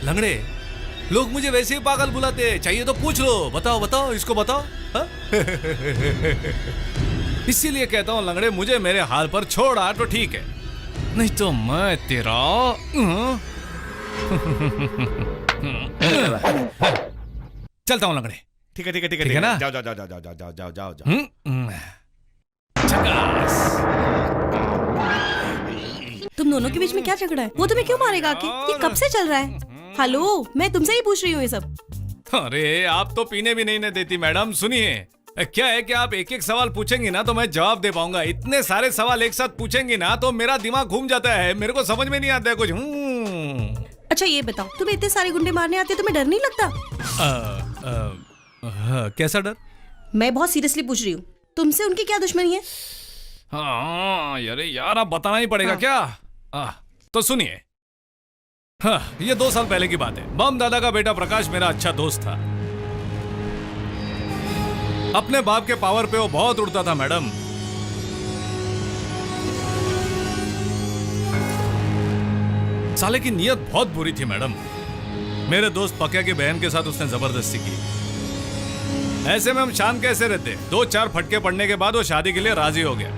लंगड़े, लोग मुझे वैसे ही पागल बुलाते। चाहिए तो पूछ लो, बताओ बताओ, इसको बताओ। इसीलिए कहता हूँ लंगड़े, मुझे मेरे हाल पर छोड़ा तो ठीक है, नहीं तो मैं तेरा चलता हूँ लंगड़े। ठीक है ठीक है ठीक ठीक है ना? जाओ जाओ जाओ जाओ जाओ जाओ जाओ जाओ जाओ। तुम दोनों के बीच में क्या झगड़ा है? वो तुम्हें क्यों मारेगा आके? ये कब से चल रहा है? हेलो, मैं तुमसे ही पूछ रही हूँ ये सब। अरे आप तो पीने भी नहीं देती मैडम। सुनिए, क्या है कि आप एक एक सवाल पूछेंगी ना तो मैं जवाब दे पाऊंगा। इतने सारे सवाल एक साथ पूछेंगी ना तो मेरा दिमाग घूम जाता है, मेरे को समझ में नहीं आता है कुछ। अच्छा ये बताओ, तुम्हें इतने सारे गुंडे मारने आते, तुम्हें डर नहीं लगता? कैसा डर? मैं बहुत सीरियसली पूछ रही हूँ, तुमसे उनकी क्या दुश्मनी है? हाँ अरे यार, आप बताना ही पड़ेगा। क्या? तो सुनिए, हाँ ये 2 साल पहले की बात है। बम दादा का बेटा प्रकाश मेरा अच्छा दोस्त था। अपने बाप के पावर पे वो बहुत उड़ता था मैडम। साले की नीयत बहुत बुरी थी मैडम। मेरे दोस्त पक्या की बहन के साथ उसने जबरदस्ती की। ऐसे में हम शांत कैसे रहते? 2-4 फटके पड़ने के बाद वो शादी के लिए राजी हो गया।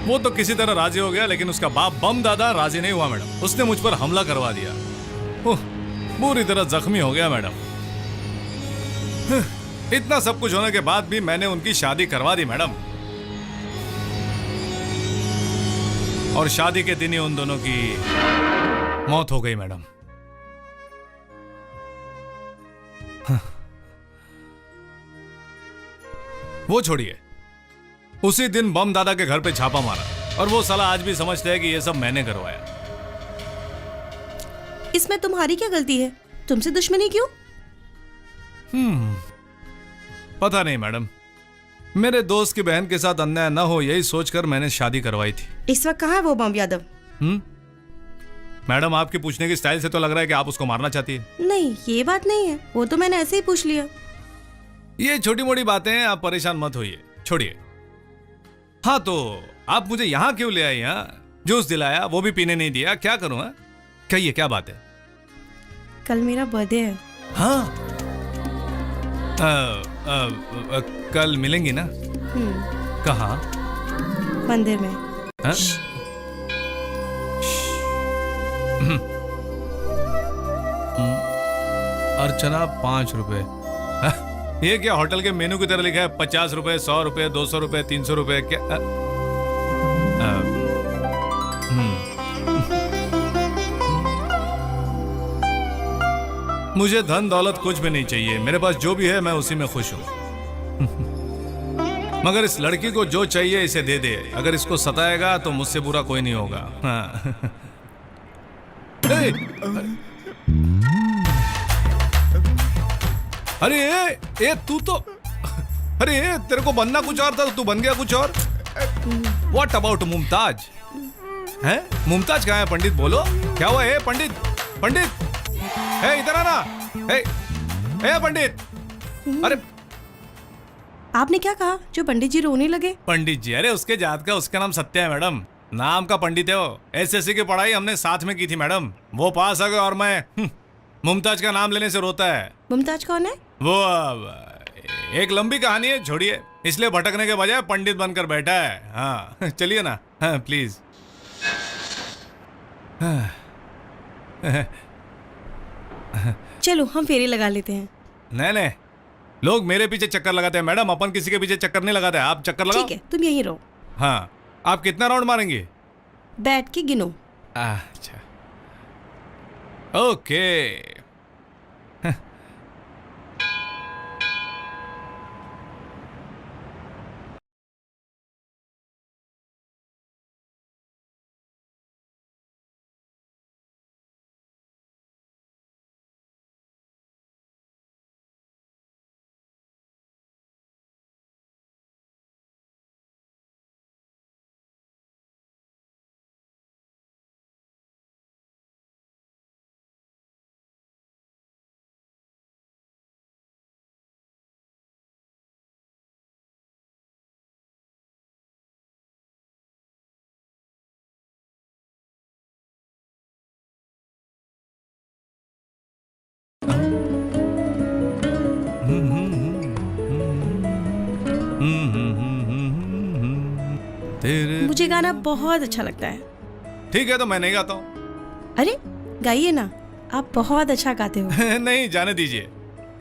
वो तो किसी तरह राजी हो गया, लेकिन उसका बाप बम दादा राजी नहीं हुआ मैडम। उसने मुझ पर हमला करवा दिया। बुरी तरह जख्मी हो गया मैडम। इतना सब कुछ होने के बाद भी मैंने उनकी शादी करवा दी मैडम। और शादी के दिन ही उन दोनों की मौत हो गई मैडम। वो छोड़िए, उसी दिन बम दादा के घर पे छापा मारा और वो साला आज भी समझता है कि ये सब मैंने करवाया। इसमें तुम्हारी क्या गलती है? तुमसे दुश्मनी क्यों? पता नहीं मैडम, मेरे दोस्त की बहन के साथ अन्याय न हो यही सोचकर मैंने शादी करवाई थी। इस वक्त कहाँ है वो बम यादव? मैडम आपके पूछने की स्टाइल से तो लग रहा है कि आप उसको मारना चाहती है। नहीं, ये बात नहीं है, वो तो मैंने ऐसे ही पूछ लिया। ये छोटी मोटी बातें हैं, आप परेशान मत होइए, छोड़िए। हाँ तो आप मुझे यहाँ क्यों ले आई? यहाँ जूस दिलाया, वो भी पीने नहीं दिया, क्या करूँ? कहिए क्या बात है? कल मेरा बर्थडे है। हाँ कल मिलेंगी ना? कहाँ? मंदिर में। हाँ? अर्चना 5 रुपए। ये क्या होटल के मेनू की तरह लिखा है? 50 रुपए, 100 रुपए, 200 रुपए, 300 रुपए क्या? मुझे धन दौलत कुछ भी नहीं चाहिए, मेरे पास जो भी है मैं उसी में खुश हूं। मगर इस लड़की को जो चाहिए इसे दे दे, अगर इसको सताएगा तो मुझसे बुरा कोई नहीं होगा। हाँ। अरे ये तू तो, अरे तेरे को बनना कुछ और था तो तू बन गया कुछ और। What about Mumtaz? हैं? मुमताज कहाँ है? पंडित बोलो, क्या हुआ है पंडित? पंडित, है इधर आना। ए पंडित, अरे आपने क्या कहा? जो पंडित जी रोने लगे? पंडित जी, अरे उसके जात का, उसका नाम सत्य है मैडम, नाम का पंडित है वो। एसएससी की पढ़ाई हमने साथ में की थी मैडम, वो पास आ गए और मैं मुमताज का नाम लेने से रोता है। मुमताज कौन है? वो एक लंबी कहानी है, छोड़िए, इसलिए भटकने के बजाय पंडित बनकर बैठा है। हाँ चलिए ना, हाँ प्लीज। चलो हम फेरी लगा लेते हैं। नहीं, लोग मेरे पीछे चक्कर लगाते हैं मैडम, अपन किसी के पीछे चक्कर नहीं लगाते। आप चक्कर लगाओ। ठीक है, तुम यहीं रहो। हाँ, आप कितना राउंड मारेंगे? बैठ के गिनो। अच्छा, ओके। मुझे गाना बहुत अच्छा लगता है। ठीक है, तो मैं नहीं गाता हूँ। अरे गाइए ना, आप बहुत अच्छा गाते हो। नहीं, जाने दीजिए।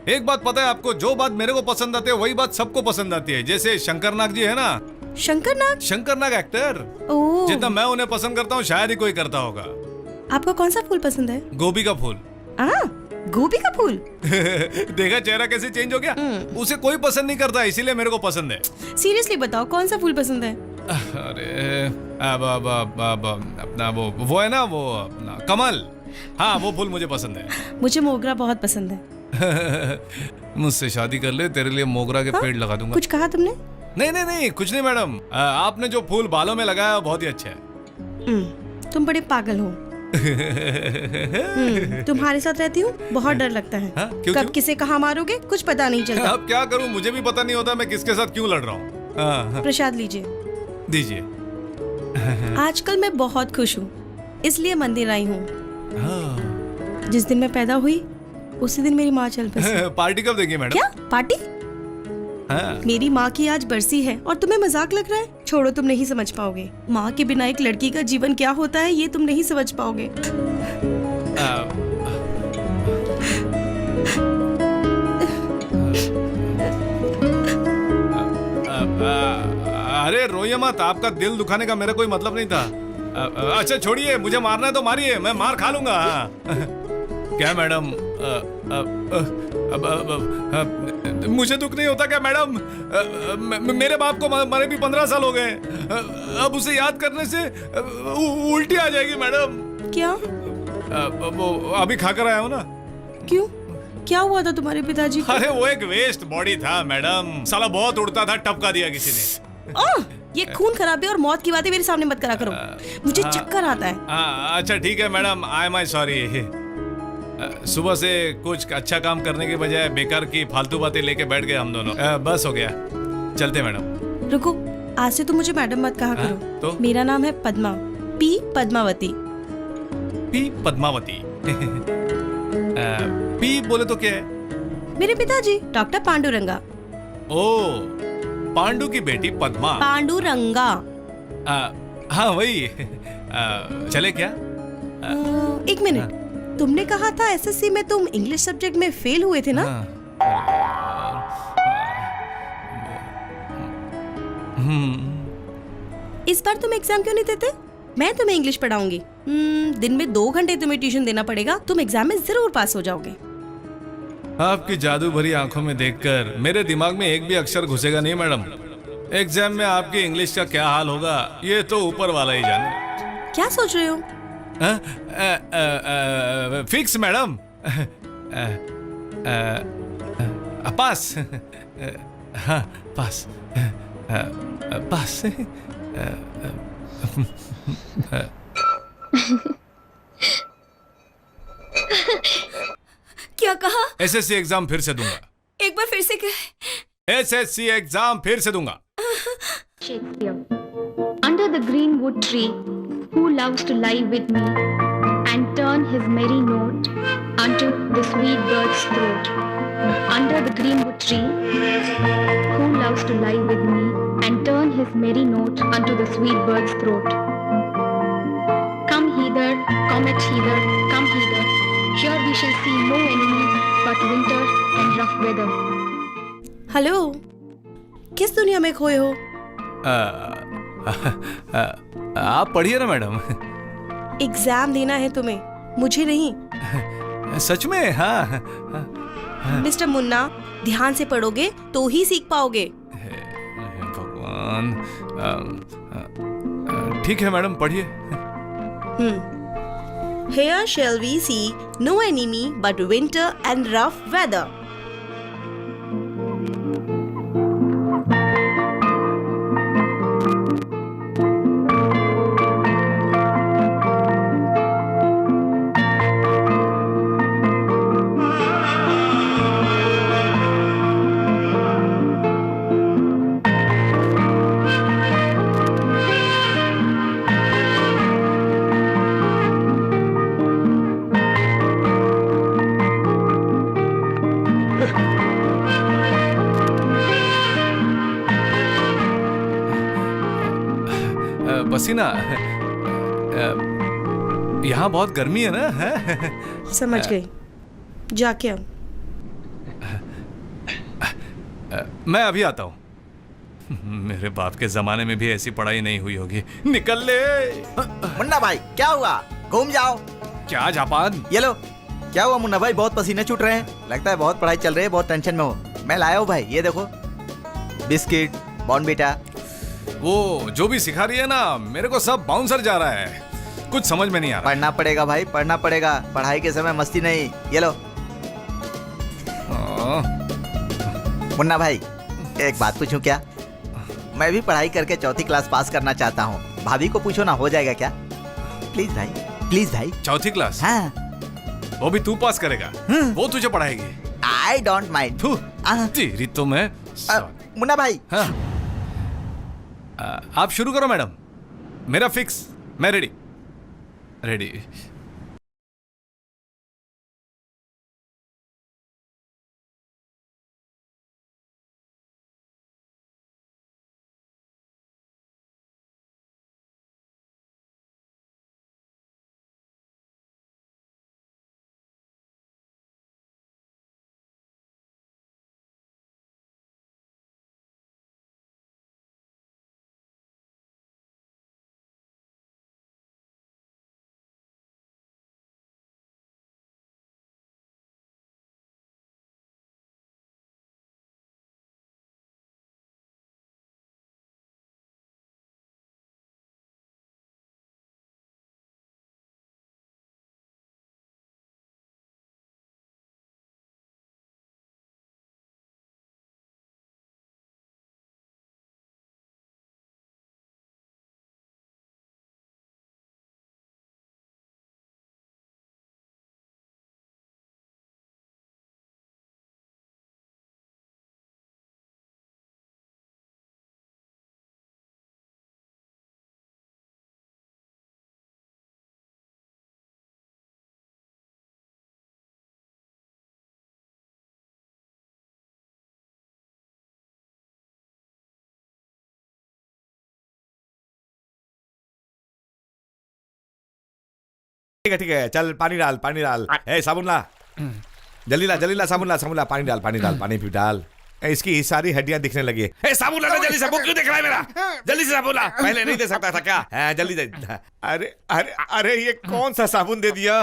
एक बात पता है आपको, जो बात मेरे को पसंद आती है वही बात सबको पसंद आती है। जैसे शंकर नाग जी है ना, शंकर नाग एक्टर, जितना मैं उन्हें पसंद करता हूँ शायद ही कोई करता होगा। आपको कौन सा फूल पसंद है? गोभी का फूल। गोभी का फूल? देखा चेहरा कैसे चेंज हो गया। उसे कोई पसंद नहीं करता, इसीलिए मेरे को पसंद है। सीरियसली बताओ, कौन सा फूल पसंद है? अरे अपना वो है ना, वो अपना कमल। हाँ, वो फूल मुझे पसंद है। मुझे मोगरा बहुत पसंद है। मुझसे शादी कर ले, तेरे लिए मोगरा के पेड़ लगा दूंगा। कुछ कहा तुमने? नहीं, कुछ नहीं मैडम। आपने जो फूल बालों में लगाया बहुत ही अच्छा है। तुम बड़े पागल हो। तुम्हारे साथ रहती हूँ, बहुत डर लगता है। कब किसे कहाँ मारोगे कुछ पता नहीं चलता। अब क्या करूँ, मुझे भी पता नहीं होता मैं किसके साथ क्यों लड़ रहा हूँ। प्रसाद लीजिए। दीजिए। आजकल मैं बहुत खुश हूँ, इसलिए मंदिर आई हूँ। जिस दिन मैं पैदा हुई उसी दिन मेरी माँ चल बसी। पार्टी कब देंगे मैडम? क्या पार्टी? हाँ। मेरी माँ की आज बरसी है और तुम्हें मजाक लग रहा है? छोड़ो, तुम नहीं समझ पाओगे। माँ के बिना एक लड़की का जीवन क्या होता है ये तुम नहीं समझ पाओगे। अरे रोइए मत, आपका दिल दुखाने का मेरा कोई मतलब नहीं था। अच्छा छोड़िए, मुझे मारना है तो मारिए, मैं मार खा लूंगा। क्या मैडम, मुझे दुख नहीं होता क्या मैडम? मेरे बाप को मरे भी 15 साल हो गए। अब उसे याद करने से उल्टी आ जाएगी मैडम। क्या? वो अभी खाकर आया हूँ ना। क्यों, क्या हुआ था तुम्हारे पिताजी को? अरे वो एक वेस्ट बॉडी था मैडम, साला बहुत उड़ता था, टपका दिया किसी ने। ये खून खराबे और मौत की बातें मेरे सामने मत करा करो, मुझे चक्कर आता है। अच्छा ठीक है मैडम, आई एम सॉरी। सुबह से कुछ अच्छा काम करने के बजाय बेकार की फालतू बातें लेके बैठ गए हम दोनों। बस हो गया, चलते मैडम। रुको, आज से तुम मुझे मैडम मत कहा करो। तो? मेरा नाम है Padma, P Padmavati. P Padmavati. P बोले तो क्या है? मेरे पिताजी डॉक्टर पांडुरंगा। ओ, पांडु की बेटी पद्मा। पांडुरंगा। हाँ वही। चले क्या? एक मिनट, तुमने कहा था एसएससी में तुम इंग्लिश सब्जेक्ट में फेल हुए थे ना? इस बार तुम एग्जाम क्यों नहीं देते? मैं तुम्हें इंग्लिश पढ़ाऊंगी। दिन में 2 घंटे तुम्हें ट्यूशन देना पड़ेगा, तुम एग्जाम में जरूर पास हो जाओगे। आपकी जादू भरी आंखों में देखकर मेरे दिमाग में एक भी अक्षर घुसेगा नहीं मैडम। एग्जाम में आपकी इंग्लिश का क्या हाल होगा ये तो ऊपर वाला ही जाने। क्या सोच रहे हो? Fix madam. पास। हाँ पास। पास। क्या कहा? एसएससी एग्जाम फिर से दूंगा। एक बार फिर से कह। एसएससी एग्जाम फिर से दूंगा। Shakespeare. Under the greenwood tree, who loves to lie with me and turn his merry note unto the sweet bird's throat. Under the greenwood tree, who loves to lie with me and turn his merry note unto the sweet bird's throat. Come hither, comet hither, come hither. Here we shall see no enemy but winter and rough weather. Hello, किस दुनिया में खोए हो? आप पढ़िए ना madam. Exam देना है तुम्हें, मुझे नहीं। सच में? हाँ। मिस्टर मुन्ना, ध्यान से पढ़ोगे तो ही सीख पाओगे। भगवान। ठीक है मैडम, पढ़िए। Here shall we see no enemy but winter and rough weather. पसीना। यहाँ बहुत गर्मी है ना? है? समझ गई, जाके अब। मैं अभी आता हूँ। मेरे बाप के जमाने में भी ऐसी पढ़ाई नहीं हुई होगी। निकल ले। मुन्ना भाई क्या हुआ? घूम जाओ। क्या जापान? ये लो। क्या हुआ मुन्ना भाई, बहुत पसीने छूट रहे हैं, लगता है बहुत पढ़ाई चल रही है, बहुत टेंशन में हो। मैं लाया हूँ भाई, ये देखो, बिस्किट, बॉर्नविटा। वो जो भी सिखा रही है ना, मेरे को सब बाउंसर जा रहा है, कुछ समझ में नहीं आ रहा। पढ़ना पड़ेगा भाई, पढ़ना पड़ेगा, पढ़ाई के समय मस्ती नहीं। ये लो। मुन्ना भाई एक बात पूछूं क्या? मैं भी पढ़ाई करके 4th क्लास पास करना चाहता हूँ, भाभी को पूछो ना, हो जाएगा क्या? प्लीज भाई, प्लीज भाई। 4th class? हाँ। वो भी तू पास करेगा? वो तुझे पढ़ाएगी? I don't mind. तेरी तो मैं। मुन्ना भाई। हाँ। आप शुरू करो मैडम, मेरा फिक्स, मैं रेडी। रेडी। ठीक है, चल पानी डाल। ए साबुन ला, जल्दी ला साबुन ला, पानी डाल, पानी भी डाल। इसकी सारी हड्डियां दिखने लगी है। ए साबुन ला जल्दी से, मुंह क्यों देख रहा है मेरा? जल्दी से साबुन ला, पहले नहीं दे सकता था क्या? जल्दी दे। अरे ये कौन सा साबुन दे दिया?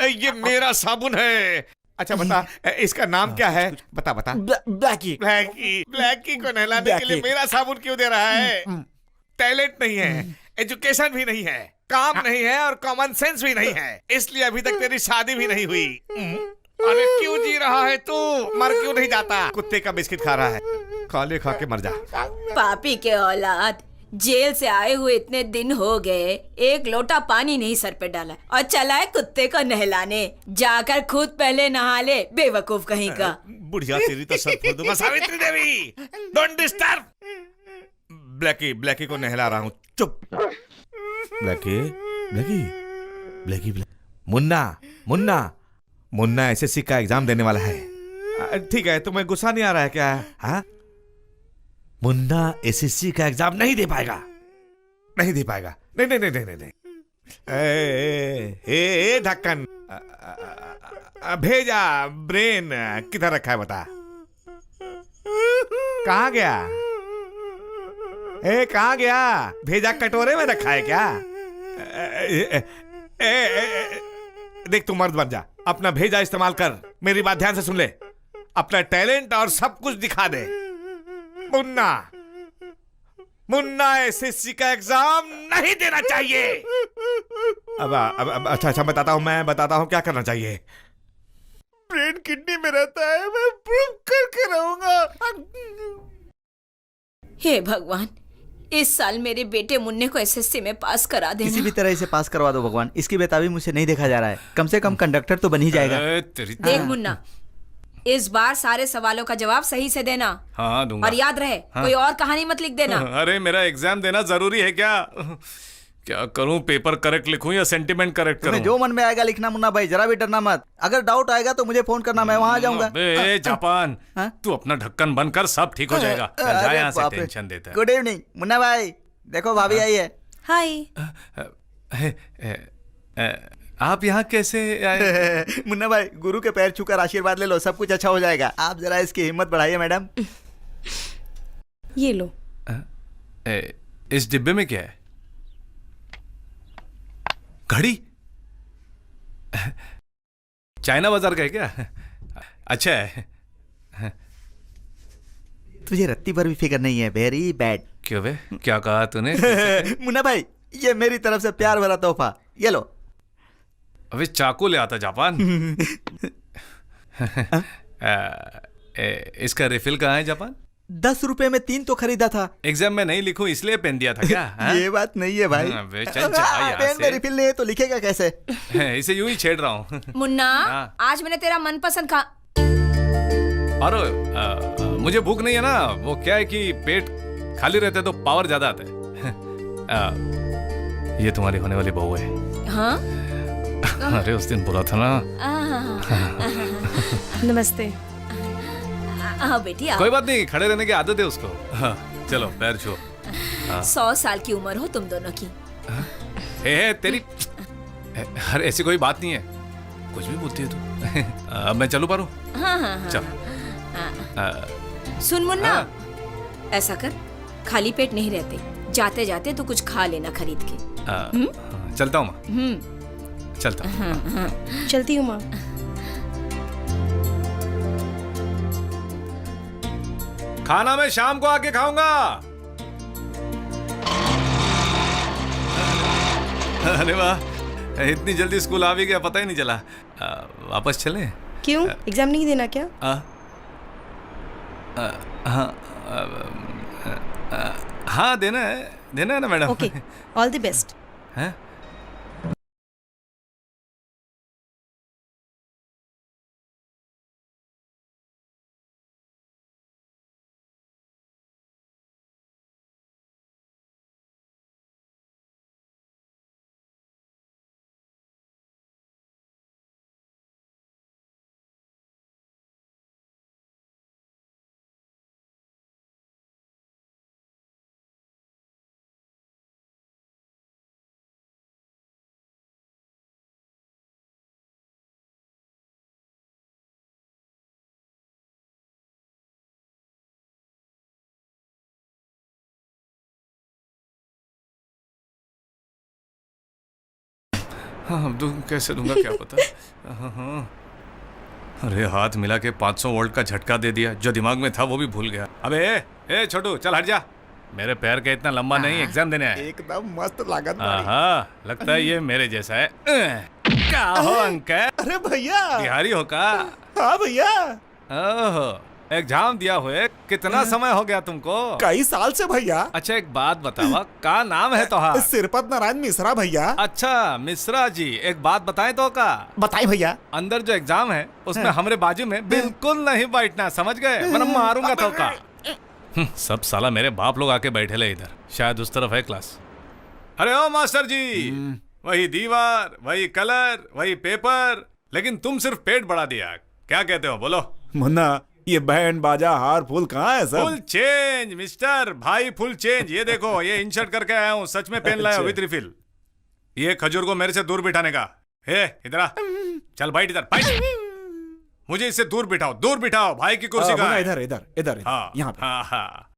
ये मेरा साबुन है। अच्छा बता, इसका नाम क्या है? बता। ब्लैकी को नहलाने के लिए मेरा साबुन क्यों दे रहा है? टैलेंट नहीं है, एजुकेशन भी नहीं है, काम नहीं है और कॉमन सेंस भी नहीं है, इसलिए अभी तक तेरी शादी भी नहीं हुई। अरे क्यों जी रहा है तू? मर क्यों नहीं जाता? कुत्ते का बिस्किट खा रहा है, खाले खा के मर जा। पापी के औलाद, जेल से आए हुए इतने दिन हो गए, एक लोटा पानी नहीं सर पे डाला और चला है कुत्ते को नहलाने। जाकर खुद पहले नहा ले, बेवकूफ कहीं का। बुढ़िया तेरी तो सर फोड़ दूंगा। Savitri Devi, don't disturb. Blackie को नहला रहा हूँ, चुप। ब्लैकी। मुन्ना एसएससी का एग्जाम देने वाला है। ठीक है, तुम्हें गुस्सा नहीं आ रहा है क्या? हाँ, मुन्ना एसएससी का एग्जाम नहीं दे पाएगा। नहीं। ए ढक्कन, भेजा ब्रेन किधर रखा है बता? कहाँ गया? कहाँ गया? भेजा कटोरे में रखा है क्या? देख, तू मर्द बन जा, अपना भेजा इस्तेमाल कर। मेरी बात ध्यान से सुन ले, अपना टैलेंट और सब कुछ दिखा दे। मुन्ना एसएससी का एग्जाम नहीं देना चाहिए। अब अच्छा मैं बताता हूँ क्या करना चाहिए। ब्रेन किडनी में रहता है, मैं प्रूव करके रहूंगा। हे भगवान, इस साल मेरे बेटे मुन्ने को एसएससी में पास करा देना। किसी भी तरह इसे पास करवा दो भगवान। इसकी बेताबी मुझसे नहीं देखा जा रहा है। कम से कम कंडक्टर तो बन ही जाएगा। देख मुन्ना, इस बार सारे सवालों का जवाब सही से देना। हाँ दूंगा। और याद रहे, कोई और कहानी मत लिख देना। अरे मेरा एग्जाम देना जरूरी है क्या? क्या करूं, पेपर करेक्ट लिखूं या सेंटिमेंट करेक्ट करूं? तुम्हें जो मन में आएगा लिखना मुन्ना भाई, जरा भी डरना मत। अगर डाउट आएगा तो मुझे फोन करना, मैं वहां आ जाऊंगा। अबे जापान, तू अपना ढक्कन बंद कर, सब ठीक हो जाएगा। जा यहाँ से, टेंशन देता है। गुड इवनिंग मुन्ना भाई, देखो भाभी आई है। हाय। आप यहाँ कैसे आए? मुन्ना भाई, गुरु के पैर छूकर आशीर्वाद ले लो, सब कुछ अच्छा हो जाएगा। आप जरा इसकी हिम्मत बढ़ाइए मैडम। ये लो। इस डिब्बे में क्या है? घड़ी? चाइना बाजार का है क्या? अच्छा है। तुझे रत्ती भर भी फिक्र नहीं है। Very bad. क्यों बे, क्या कहा तूने? मुन्ना भाई, ये मेरी तरफ से प्यार भरा तोहफा, ये लो। अबे चाकू ले आता जापान। इसका रिफिल कहाँ है जापान? 10 रुपए में 3 तो खरीदा था। एग्जाम में नहीं लिखूं इसलिए पेन दिया था क्या? ये बात नहीं है भाई। अबे चल जा यहाँ पेन में रिफिल नहीं है तो लिखेगा कैसे? इसे यूं ही छेड़ रहा हूँ। मुन्ना, हाँ। आज मैंने तेरा मनपसंद खा। और मुझे भूख नहीं है ना, वो क्या है कि पेट खाली रहता है तो पावर ज्यादा आता है। ये तुम्हारी होने वाली बहू है। हाँ? अरे उस दिन बोला था ना। नमस्ते। हाँ बेटी, आओ। कोई बात नहीं, खड़े रहने की आदत है उसको। हाँ, चलो पैर छो। 100 साल की उम्र हो तुम दोनों की। तेरी अरे ऐसी कोई बात नहीं है, कुछ भी बोलती है तू। अब मैं चलूं पारू? हाँ। चल। सुन मुन्ना, ऐसा कर, खाली पेट नहीं रहते, जाते जाते तू कुछ खा लेना खरीद के। चलता हूँ माँ। चलता हूँ। चलती हूँ माँ। खाना मैं शाम को आके खाऊंगा। अरे वाह, इतनी जल्दी स्कूल आ भी गया, पता ही नहीं चला। वापस चलें? क्यों, एग्जाम नहीं देना क्या? हाँ देना है ना madam. Okay, all the best. हैं? हाँ कैसे दूंगा क्या पता। हाँ। अरे हाथ मिला के 500 वोल्ट का झटका दे दिया, जो दिमाग में था वो भी भूल गया। अबे ए छोटू चल हट जा, मेरे पैर के इतना लंबा नहीं, एग्जाम देने आया। एकदम मस्त लागत बारी। हाँ लगता है ये मेरे जैसा है। क्या हो अंकल, अरे भैया। बिहारी हो का? हाँ भैया। ओहो, एग्जाम दिया हुए कितना समय हो गया तुमको? कई साल से भैया। अच्छा एक बात बतावा, का नाम है तोहार? सिरपत नारायण मिश्रा भैया। अच्छा मिश्रा जी, एक बात बताएं तो का? बताइए भैया। अंदर जो एग्जाम है उसमें हमरे बाजू में बिल्कुल नहीं बैठना, समझ गए? वरना मारूंगा तो का। सब साला मेरे बाप लोग आके बैठे ले इधर, शायद उस तरफ है क्लास। अरे ओ मास्टर जी, वही दीवार, वही कलर, वही पेपर, लेकिन तुम सिर्फ पेट बढ़ा दिया। क्या कहते हो बोलो? मुन्ना ये बैंड बाजा हार फूल कहाँ है सब? फुल चेंज मिस्टर भाई, फुल चेंज। ये देखो ये इंसर्ट करके आया हूँ, सच में पेन लाया विद रिफिल। ये खजूर को मेरे से दूर बिठाने का। हे इधर आ, चल बैठ इधर बैठ। मुझे इससे दूर बिठाओ भाई की कुर्सी का। इधर इधर इधर हाँ यहाँ पे। हाँ हाँ।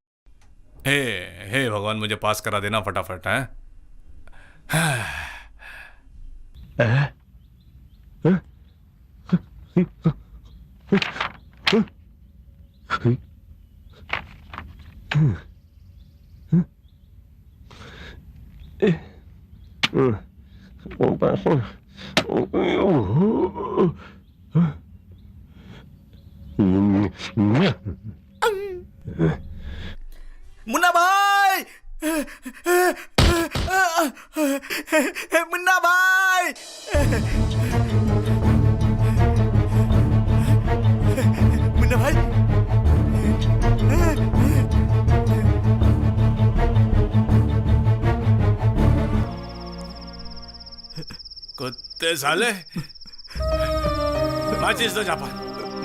हे भगवान मुझे पास करा देना फटाफट है। मुन्ना भाई, मुन्ना भाई, मुन्ना भाई। कुत्ते साले, माचिस दो जापान,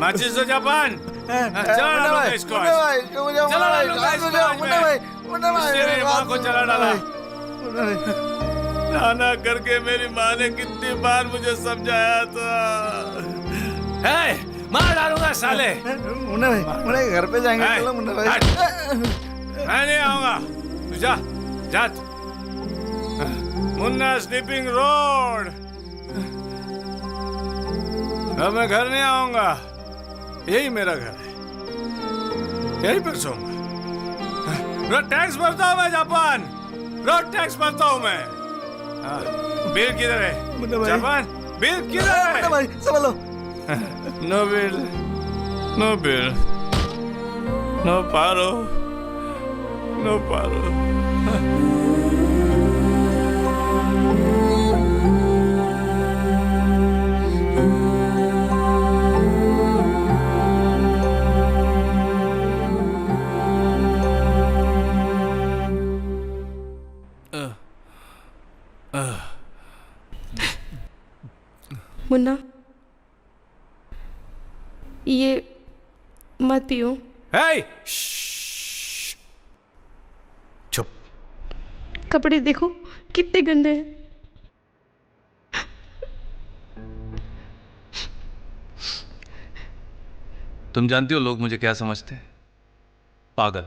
माचिस दो जापान। चला डालो इसको, चला डालो मेरी माँ को चला डाला। नाना करके मेरी माँ ने कितनी बार मुझे समझाया था। मार डालूंगा साले। मुन्ना भाई घर पे जाएंगे। चलो मुन्ना भाई। मैं नहीं आऊंगा, तू जा जा। Munna sleeping road. अब मैं घर नहीं आऊंगा, यही मेरा घर है, यही पर सोऊंगा। रोड टैक्स भरता हूँ मैं जापान, रोड टैक्स भरता हूँ मैं। बिल किधर है जापान? बिल किधर है? भाई संभालो। No bill, no bill, no Paro, no Paro. Munna ये मत पियो। हे चुप। कपड़े देखो कितने गंदे हैं। तुम जानती हो लोग मुझे क्या समझते हैं? पागल।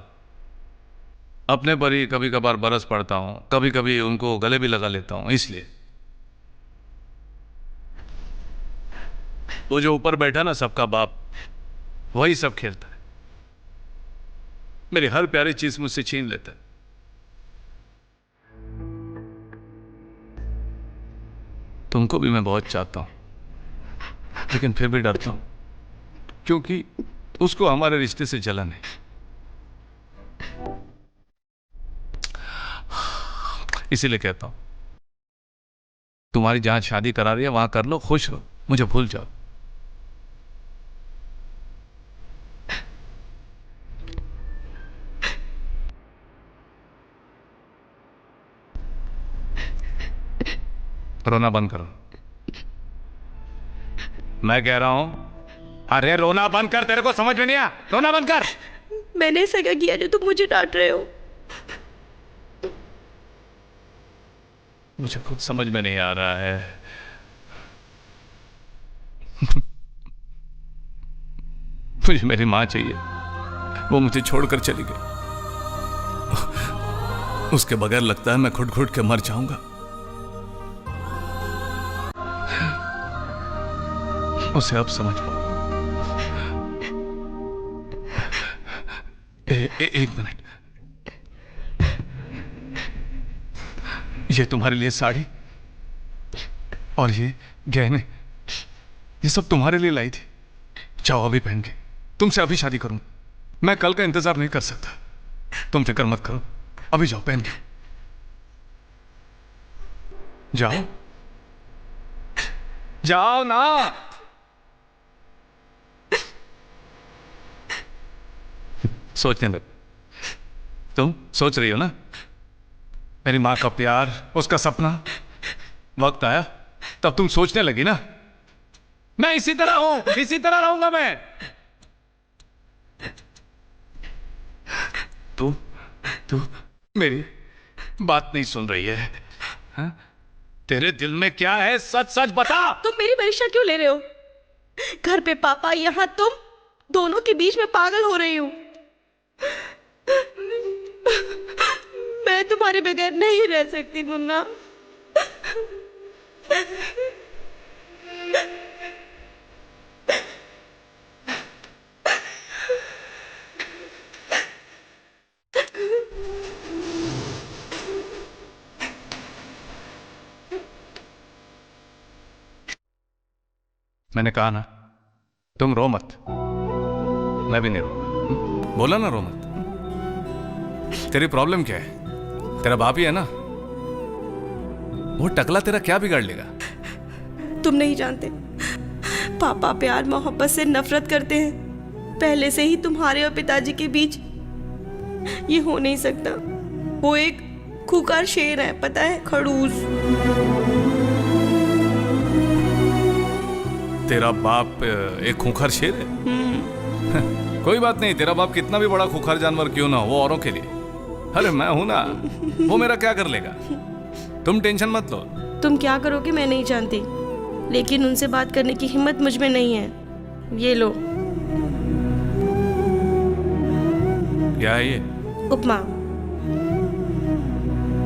अपने पर ही कभी कभार बरस पड़ता हूं, कभी कभी उनको गले भी लगा लेता हूं, इसलिए। वो जो ऊपर बैठा ना सबका बाप, वही सब खेलता है। मेरी हर प्यारी चीज मुझसे छीन लेता है। तुमको भी मैं बहुत चाहता हूं, लेकिन फिर भी डरता हूं, क्योंकि उसको हमारे रिश्ते से जलन है। इसीलिए कहता हूं, तुम्हारी जहां शादी करा रही है वहां कर लो, खुश हो, मुझे भूल जाओ। रोना बंद करो, मैं कह रहा हूं। अरे रोना बंद कर, तेरे को समझ में नहीं आया? रोना बंद कर। मैंने ऐसा क्या किया जो तुम मुझे डांट रहे हो? मुझे खुद समझ में नहीं आ रहा है। मुझे मेरी माँ चाहिए, वो मुझे छोड़कर चली गई। उसके बगैर लगता है मैं घुट घुट के मर जाऊंगा। उसे अब समझ पाओ। एक मिनट, ये तुम्हारे लिए साड़ी और ये गहने, ये सब तुम्हारे लिए लाई थी। जाओ अभी पहन के, तुमसे अभी शादी करूंगा। मैं कल का इंतजार नहीं कर सकता। तुम फिक्र मत करो, अभी जाओ पहन के। जाओ जाओ ना। सोचने लग, तुम सोच रही हो ना, मेरी मां का प्यार, उसका सपना। वक्त आया तब तुम सोचने लगी ना, मैं इसी तरह हूं, इसी तरह रहूंगा मैं। तू मेरी बात नहीं सुन रही है, हा? तेरे दिल में क्या है, सच सच बता। तुम मेरी परीक्षा क्यों ले रहे हो? घर पे पापा, यहाँ तुम, दोनों के बीच में पागल हो रही हूँ। मैं तुम्हारे बगैर नहीं रह सकती मुन्ना। मैंने कहा ना, तुम रो मत, मैं भी नहीं रो। बोला ना रो मत। तेरी प्रॉब्लम क्या है? तेरा बाप ही है ना, वो टकला तेरा क्या बिगाड़ लेगा? तुम नहीं जानते, पापा प्यार मोहब्बत से नफरत करते हैं। पहले से ही तुम्हारे और पिताजी के बीच ये हो नहीं सकता। वो एक खूंखार शेर है, पता है, खड़ूस। तेरा बाप एक खूंखार शेर है? कोई बात नहीं, तेरा बाप कितना भी बड़ा खूंखार जानवर क्यों ना हो, वो औरों के लिए। अरे मैं हूं ना, वो मेरा क्या कर लेगा, तुम टेंशन मत लो। तुम क्या करोगे मैं नहीं जानती, लेकिन उनसे बात करने की हिम्मत मुझ में नहीं है। ये लो। क्या है ये? उपमा।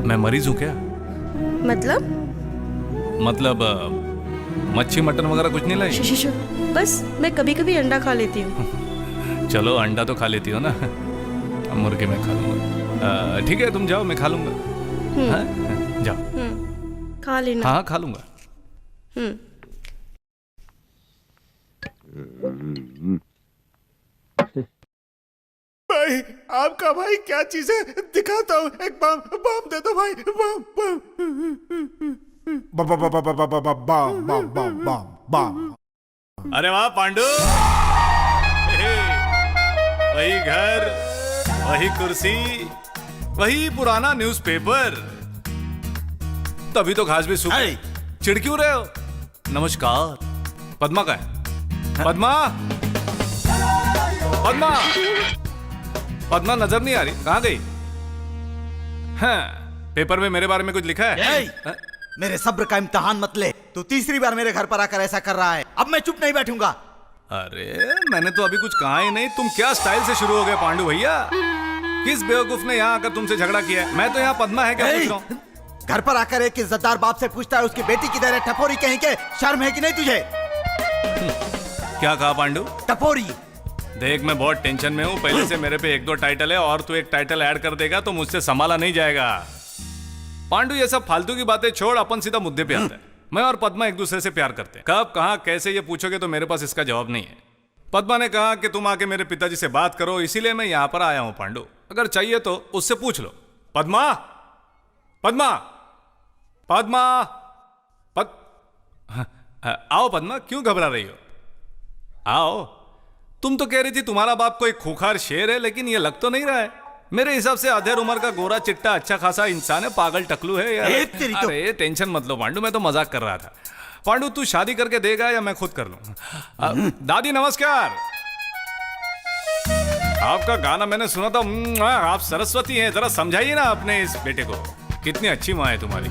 मैं मरीज हूं क्या? मतलब मच्छी मटन वगैरह कुछ नहीं लाई? शु, बस मैं कभी कभी अंडा खा लेती हूँ। चलो अंडा तो खा लेती हो ना, मुर्गे में खा लूंगा। ठीक है तुम जाओ, मैं खा लूंगा। हाँ? जाओ। खा लेना। हाँ खा लूंगा। भाई आपका भाई क्या चीज है, दिखाता हूँ। एक बम बम दे दो भाई, बम बम बम बम बम बम बम बम बम बम बम। अरे वाह पांडु, वही घर, वही कुर्सी, वही पुराना न्यूज़पेपर। तभी तो घास भी सूख। चिढ़ क्यों रहे हो? नमस्कार। पद्मा का है? पद्मा, पद्मा, पद्मा नजर नहीं आ रही, कहाँ गई? हाँ, पेपर में मेरे बारे में कुछ लिखा है? मेरे सब्र का इम्तिहान मत ले। तू तीसरी बार मेरे घर पर आकर ऐसा कर रहा है, अब मैं चुप नहीं बैठूंगा। अरे मैंने तो अभी कुछ कहा ही नहीं, तुम क्या स्टाइल से शुरू हो गए पांडु भैया? किस बेवकूफ ने यहाँ आकर तुमसे झगड़ा किया है? मैं तो यहाँ पद्मा है क्या पूछ रहा हूँ। घर पर आकर एक इज्जतदार बाप से पूछता है उसकी बेटी किधर है? टपोरी कहीं के, शर्म है कि नहीं तुझे? क्या कहा पांडु? टपोरी। देख मैं बहुत टेंशन में हूँ, पहले से मेरे पे 1-2 टाइटल है और तू एक टाइटल ऐड कर देगा तो मुझसे संभाला नहीं जाएगा। पांडु ये सब फालतू की बातें छोड़, अपन सीधा मुद्दे पे आते हैं। मैं और पद्मा एक दूसरे से प्यार करते हैं। कब, कहाँ, कैसे ये पूछोगे तो मेरे पास इसका जवाब नहीं है। पद्मा ने कहा कि तुम आके मेरे पिताजी से बात करो, इसीलिए मैं यहाँ पर आया हूँ पांडु। अगर चाहिए तो उससे पूछ लो। पद्मा, पद्मा, पद्मा, आओ पद्मा, क्यों घबरा रही हो? आओ। तुम तो कह रही थी तुम्हारा बाप कोई खूंखार शेर है, लेकिन ये लग तो नहीं रहा है। मेरे हिसाब से अधेर उम्र का गोरा चिट्टा अच्छा खासा इंसान है, पागल टकलू है यार। अरे टेंशन मत लो पांडु, मैं तो मजाक कर रहा था। पांडु तू शादी करके देगा या मैं खुद कर लूं? दादी नमस्कार। आपका गाना मैंने सुना था, आप सरस्वती हैं, जरा समझाइए ना अपने इस बेटे को, कितनी अच्छी माँ है तुम्हारी।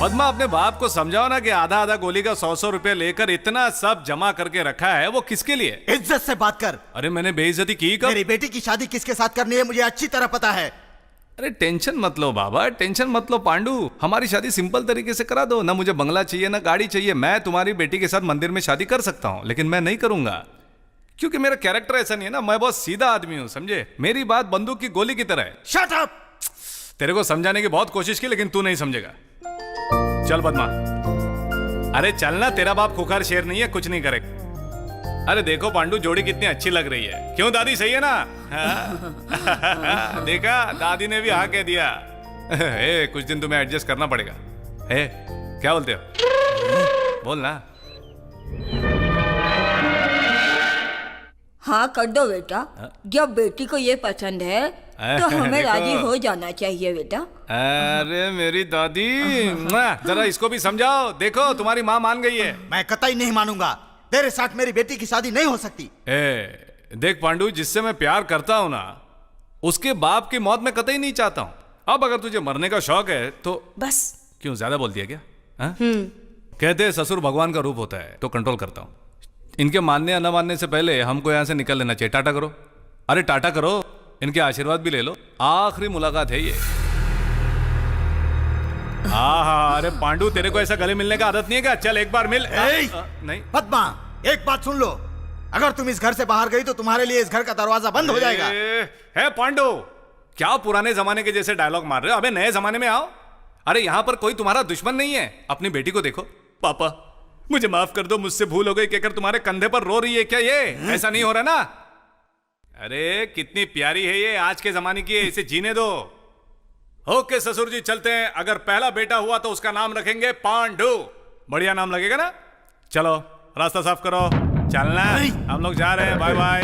पद्मा अपने बाप को समझाओ ना कि आधा आधा गोली का 100-100 रुपए लेकर इतना सब जमा करके रखा है, वो किसके लिए? इज्जत से बात कर। अरे मैंने बेइज्जती की कब? मेरी बेटी की शादी किसके साथ करनी है मुझे अच्छी तरह पता है। अरे टेंशन मत लो बाबा, टेंशन मत लो पांडु। हमारी शादी सिंपल तरीके से करा दो ना। मुझे बंगला चाहिए ना गाड़ी चाहिए। मैं तुम्हारी बेटी के साथ मंदिर में शादी कर सकता हूँ, लेकिन मैं नहीं करूंगा क्योंकि मेरा कैरेक्टर ऐसा नहीं है ना। मैं बहुत सीधा आदमी हूँ, समझे? मेरी बात बंदूक की गोली की तरह है। Shut up. तेरे को समझाने की बहुत कोशिश की, लेकिन तू नहीं समझेगा। चल पद्मा, अरे चलना। तेरा बाप खुखार शेर नहीं है, कुछ नहीं करेगा। अरे देखो पांडु, जोड़ी कितनी अच्छी लग रही है। क्यों दादी, सही है ना? हाँ? देखा, दादी ने भी हाँ कह दिया। ए, कुछ दिन तुम्हें एडजस्ट करना पड़ेगा। ए, क्या बोलते हो? बोल ना। हाँ कर दो बेटा। जब बेटी को ये पसंद है तो हमें देखो। राजी हो जाना चाहिए बेटा। अरे मेरी दादी, जरा इसको भी समझाओ। देखो तुम्हारी माँ मान गई है। मैं कतई नहीं मानूंगा। तेरे साथ मेरी बेटी की शादी नहीं हो सकती। ए, देख पांडु, जिससे मैं प्यार करता हूं ना, उसके बाप की मौत मैं कतई नहीं चाहता हूं। अब अगर तुझे मरने का शौक है तो बस। क्यों, ज्यादा बोल दिया क्या? कहते हैं ससुर भगवान का रूप होता है, तो कंट्रोल करता हूं। इनके मानने या न मानने से पहले हमको यहां से निकल लेना चाहिए। टाटा करो। अरे टाटा करो, इनके आशीर्वाद भी ले लो। आखिरी मुलाकात है ये। हाँ, अरे पांडु, तेरे को ऐसा गले मिलने का आदत नहीं है क्या? चल एक बार मिल। नहीं पद्मा, एक बात सुन लो। अगर तुम इस घर से बाहर गई तो तुम्हारे लिए इस घर का दरवाजा बंद हो जाएगा। है पांडु, क्या पुराने जमाने के जैसे डायलॉग मार रहे हो? अबे नए जमाने में आओ। अरे यहाँ पर कोई तुम्हारा दुश्मन नहीं है। अपनी बेटी को देखो। पापा मुझे माफ कर दो, मुझसे भूल हो गई कहकर तुम्हारे कंधे पर रो रही है क्या ये? ऐसा नहीं हो रहा ना? अरे कितनी प्यारी है ये, आज के जमाने की है, इसे जीने दो। ओके ससुर जी, चलते हैं। अगर पहला बेटा हुआ तो उसका नाम रखेंगे पांडु। बढ़िया नाम लगेगा ना? चलो रास्ता साफ करो, चलना। हम लोग जा रहे हैं। Bye bye.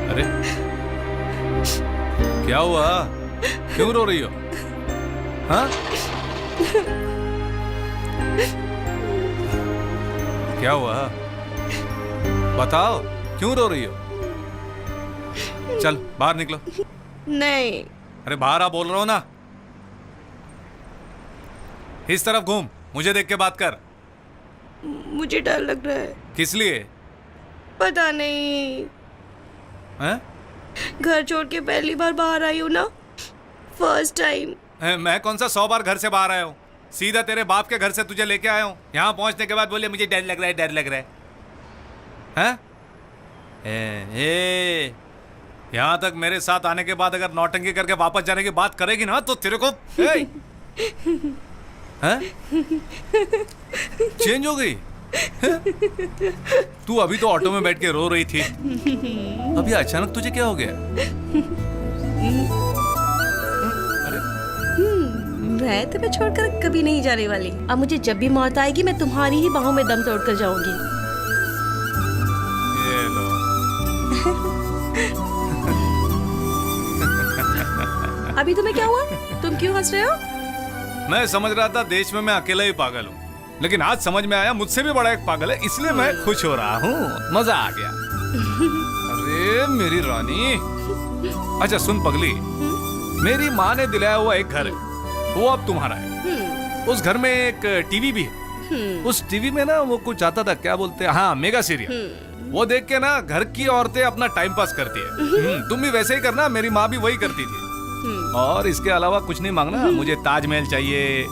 अरे क्या हुआ? क्यों रो रही हो? हाँ? क्या हुआ? बताओ, क्यों रो रही हो? चल बाहर निकलो। नहीं। अरे बाहर आ, बोल रहा हूं ना। इस तरफ घूम, मुझे देख के बात कर। मुझे डर लग रहा है। किस लिए? पता नहीं। हैं? घर छोड़ के पहली बार बाहर आई हूँ ना, फर्स्ट टाइम। मैं कौन सा 100 बार घर से बाहर आया हूँ? सीधा तेरे बाप के घर से तुझे लेके आया हूँ। यहाँ पहुंचने के बाद बोले मुझे डर लग रहा है, डर लग रहा है। हैं? यहाँ तक मेरे साथ आने के बाद अगर नौटंकी करके वापस जाने की बात करेगी ना तो तेरे को हैं? चेंज हो गई? तू अभी तो ऑटो में बैठ के रो रही थी, अभी अचानक तुझे क्या हो गया? अरे मैं तुम्हें छोड़कर कभी नहीं जाने वाली। अब मुझे जब भी मौत आएगी मैं तुम्हारी ही बाहों में दम तोड़कर जाऊंगी। ये लो। अभी तुम्हें क्या हुआ? तुम क्यों हंस रहे हो? मैं समझ रहा था देश में मैं अकेला ही पागल हूँ, लेकिन आज समझ में आया मुझसे भी बड़ा एक पागल है, इसलिए मैं खुश हो रहा हूँ। मजा आ गया। अरे मेरी रानी। अच्छा सुन पगली, मेरी माँ ने दिलाया हुआ एक घर है, वो अब तुम्हारा है। उस घर में एक टीवी भी है। उस टीवी में ना वो कुछ आता था, क्या बोलते हैं, हाँ मेगा सीरियल। वो देख के ना घर की औरतें अपना टाइम पास करती है। तुम भी वैसे ही करना, मेरी माँ भी वही करती थी। और इसके अलावा कुछ नहीं मांगना। मुझे ताजमहल चाहिए,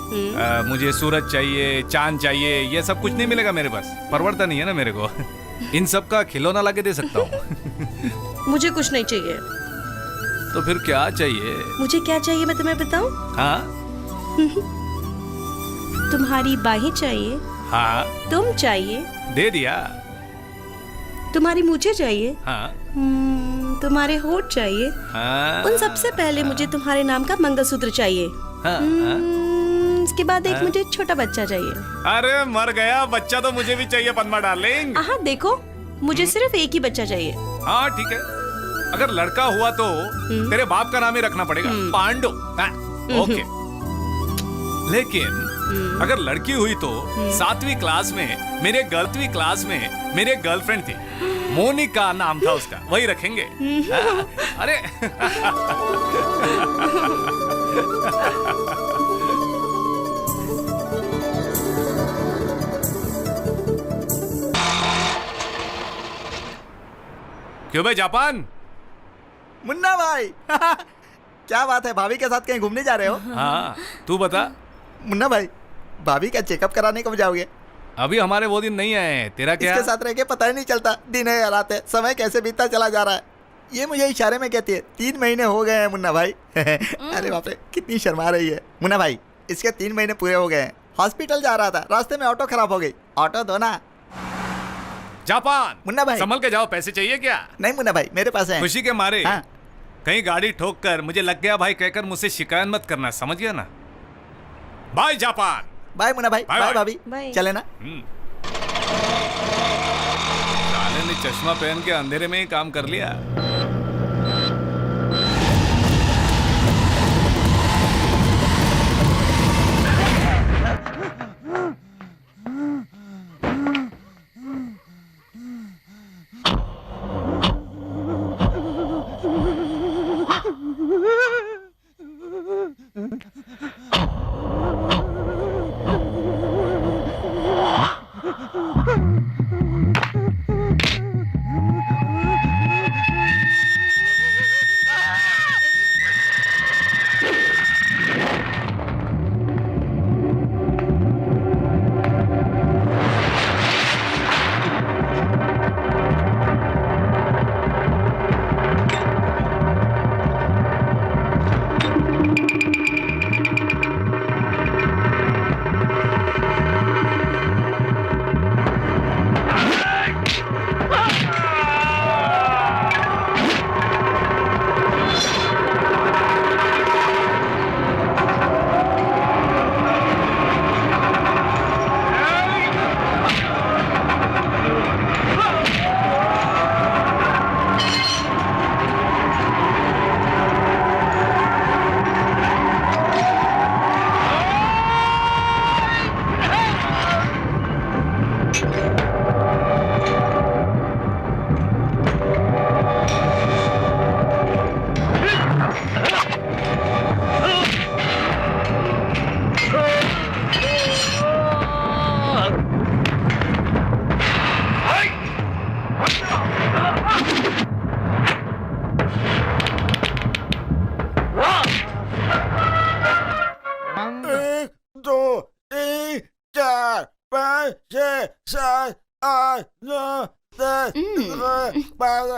मुझे सूरज चाहिए, चांद चाहिए, ये सब कुछ नहीं मिलेगा मेरे पास। परवड़ता नहीं है ना मेरे को। इन सब का खिलौना लाके दे सकता हूँ। मुझे कुछ नहीं चाहिए। तो फिर क्या चाहिए? मुझे क्या चाहिए मैं तुम्हें बताऊं? हाँ तुम्हारी बाहें चाहिए। हाँ तुम चाहिए। दे दिया। तुम्हारी मूछें चाहिए। हाँ तुम्हारे होठ चाहिए। हाँ उन सबसे पहले मुझे तुम्हारे नाम का मंगलसूत्र चाहिए। हाँ, उसके बाद एक मुझे छोटा बच्चा चाहिए। अरे मर गया, बच्चा तो मुझे भी चाहिए पद्मा डार्लिंग। हाँ देखो, मुझे सिर्फ एक ही बच्चा चाहिए। हाँ ठीक है, अगर लड़का हुआ तो तेरे बाप का नाम ही रखना पड़ेगा, पांडु। हाँ, ओके। लेकिन अगर लड़की हुई तो 7वीं क्लास में मेरे गर्लफ्रेंड थी, मोनिका नाम था उसका, वही रखेंगे। अरे क्यों भाई जापान? मुन्ना भाई क्या बात है, भाभी के साथ कहीं घूमने जा रहे हो? हाँ तू बता। मुन्ना भाई, भाभी का चेकअप कराने कब जाओगे? अभी हमारे वो दिन नहीं आए, तेरा क्या? इसके साथ रह के पता ही नहीं चलता दिन है या रात है, समय कैसे बीतता चला जा रहा है। ये मुझे इशारे में कहती है 3 महीने हो गए हैं मुन्ना भाई। अरे बाप रे, कितनी शर्मा रही है। मुन्ना भाई, इसके 3 महीने पूरे हो गए हैं। हॉस्पिटल जा रहा था, रास्ते में ऑटो खराब हो गई, ऑटो दो ना। जापान मुन्ना भाई, संभल के जाओ, पैसे चाहिए क्या? नहीं मुन्ना भाई, मेरे पास है। खुशी के मारे हाँ। कहीं गाड़ी ठोक कर मुझे लग गया भाई कहकर मुझसे शिकायत मत करना, समझ गया ना? By Japan. बाय मुन्ना भाई, बाय बाय बाय। भाभी, बाय। चले ना। साले ने चश्मा पहन के अंधेरे में ही काम कर लिया।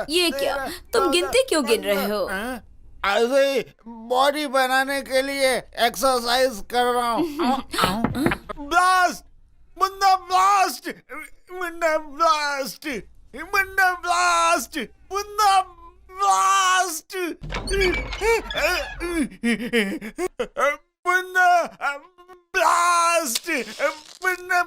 ये क्या, तुम गिनती क्यों गिन रहे हो? ऐसे ही बॉडी बनाने के लिए एक्सरसाइज कर रहा हूँ। Blast Munna, blast Munna, blast Munna, blast Munna, blast Munna, blast Munna.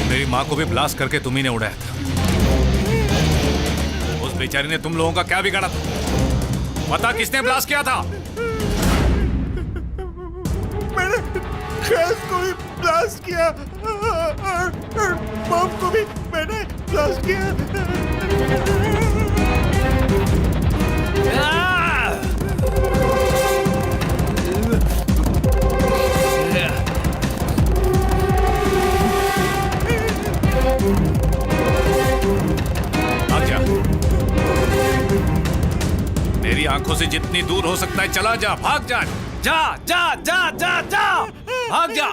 मेरी माँ को भी ब्लास्ट करके तुम ही ने उड़ाया था। उस बेचारी ने तुम लोगों का क्या बिगाड़ा था? पता किसने ब्लास्ट किया था? मैंने गैस को भी ब्लास्ट किया और बम को भी मैंने ब्लास्ट किया। भाग जा। मेरी आंखों से जितनी दूर हो सकता है चला जा, भाग जा, जा जा जा जा जा, भाग जा।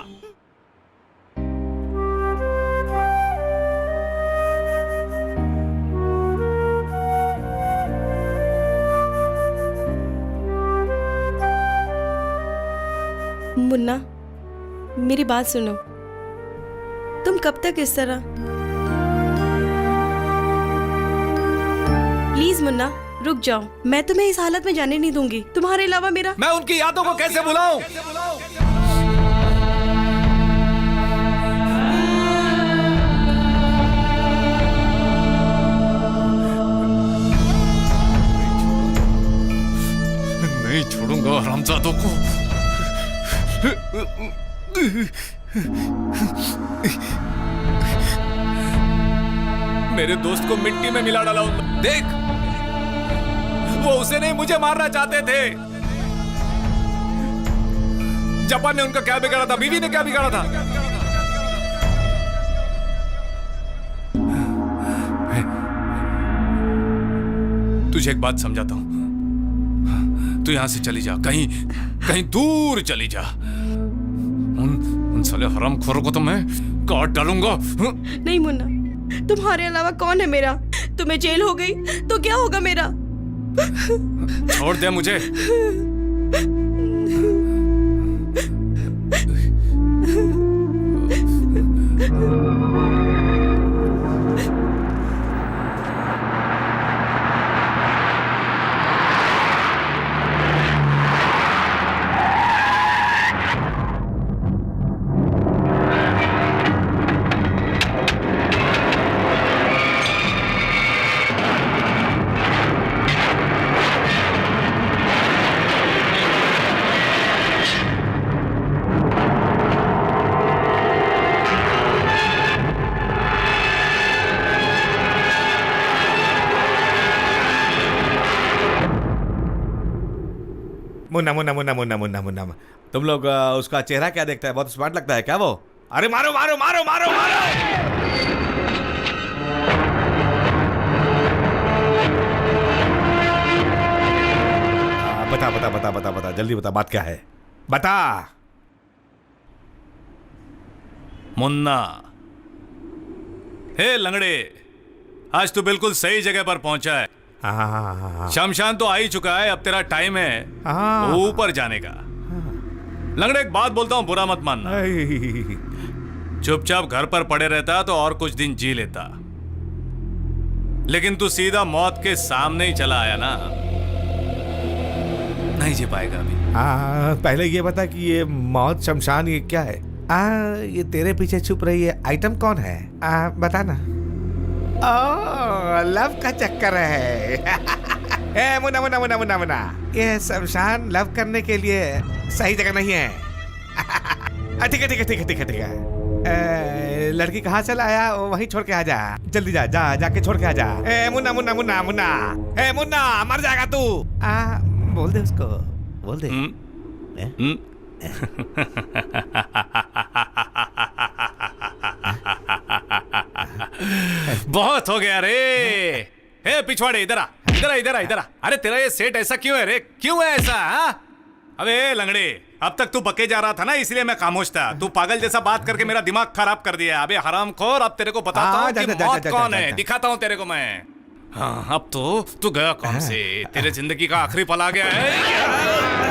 मुन्ना, मेरी बात सुनो। तुम कब तक इस तरह प्लीज मुन्ना रुक जाओ, मैं तुम्हें इस हालत में जाने नहीं दूंगी। तुम्हारे अलावा मेरा मैं उनकी यादों को कैसे भुलाऊं? नहीं छोड़ूंगा हरामजादों को। मेरे दोस्त को मिट्टी में मिला डाला। देख, वो उसे नहीं मुझे मारना चाहते थे। जापान ने उनका क्या बिगाड़ा था? बीवी ने क्या बिगाड़ा था? तुझे एक बात समझाता हूं, तू यहां से चली जा, कहीं कहीं दूर चली जा। उन साले हरामखोरों को तो मैं काट डालूंगा। नहीं मुन्ना, तुम्हारे अलावा कौन है मेरा? तुम्हें जेल हो गई तो क्या होगा मेरा? छोड़ दे मुझे। मुन्ना मुन्ना मुन्ना मुन्ना मुन्ना मुन्ना, तुम लोग उसका चेहरा क्या देखता है? बहुत स्मार्ट लगता है क्या वो? अरे मारो मारो मारो मारो मारो! बता बता बता बता बता, जल्दी बता, बात क्या है? बता। मुन्ना, हे लंगड़े, आज तू बिल्कुल सही जगह पर पहुंचा है। शमशान तो आ ही चुका है, अब तेरा टाइम है ऊपर जाने का। लंगड़े, एक बात बोलता हूं, बुरा मत मानना। चुपचाप घर पर पड़े रहता तो और कुछ दिन जी लेता, लेकिन तू सीधा मौत के सामने ही चला आया ना, नहीं जी पाएगा अभी। पहले ये बता कि ये मौत शमशान ये क्या है? ये तेरे पीछे छुप रही है आइटम कौन है? बता ना। लव का चक्कर है। मुन्ना मुन्ना मुन्ना मुन्ना मुन्ना, ये शमशान लव करने के लिए सही जगह नहीं है। ठीक है ठीक है ठीक है ठीक है ठीक है। लड़की कहाँ से लाया वहीं छोड़ के आ जा, जल्दी जा जा, जाके छोड़ के आ जा। मुन्ना मुन्ना मुन्ना मुन्ना, मुन्ना मर जाएगा तू। बोल दे उसको, बोल दे। बहुत हो गया रे। हे पिछवाड़े, इधर आ, इधर आ, इधर आ, इधर आ। अरे तेरा ये सेट ऐसा क्यों है रे? क्यों है ऐसा? अबे लंगड़े, अब तक तू बके जा रहा था ना, इसलिए मैं खामोश था। तू पागल जैसा बात करके मेरा दिमाग खराब कर दिया। अबे हरामखोर, अब तेरे को बताता हूँ कि मौत कौन है, दिखाता हूँ तेरे को मैं। हाँ, अब तो तू गया कौन से? तेरे जिंदगी का आखिरी पल आ गया है।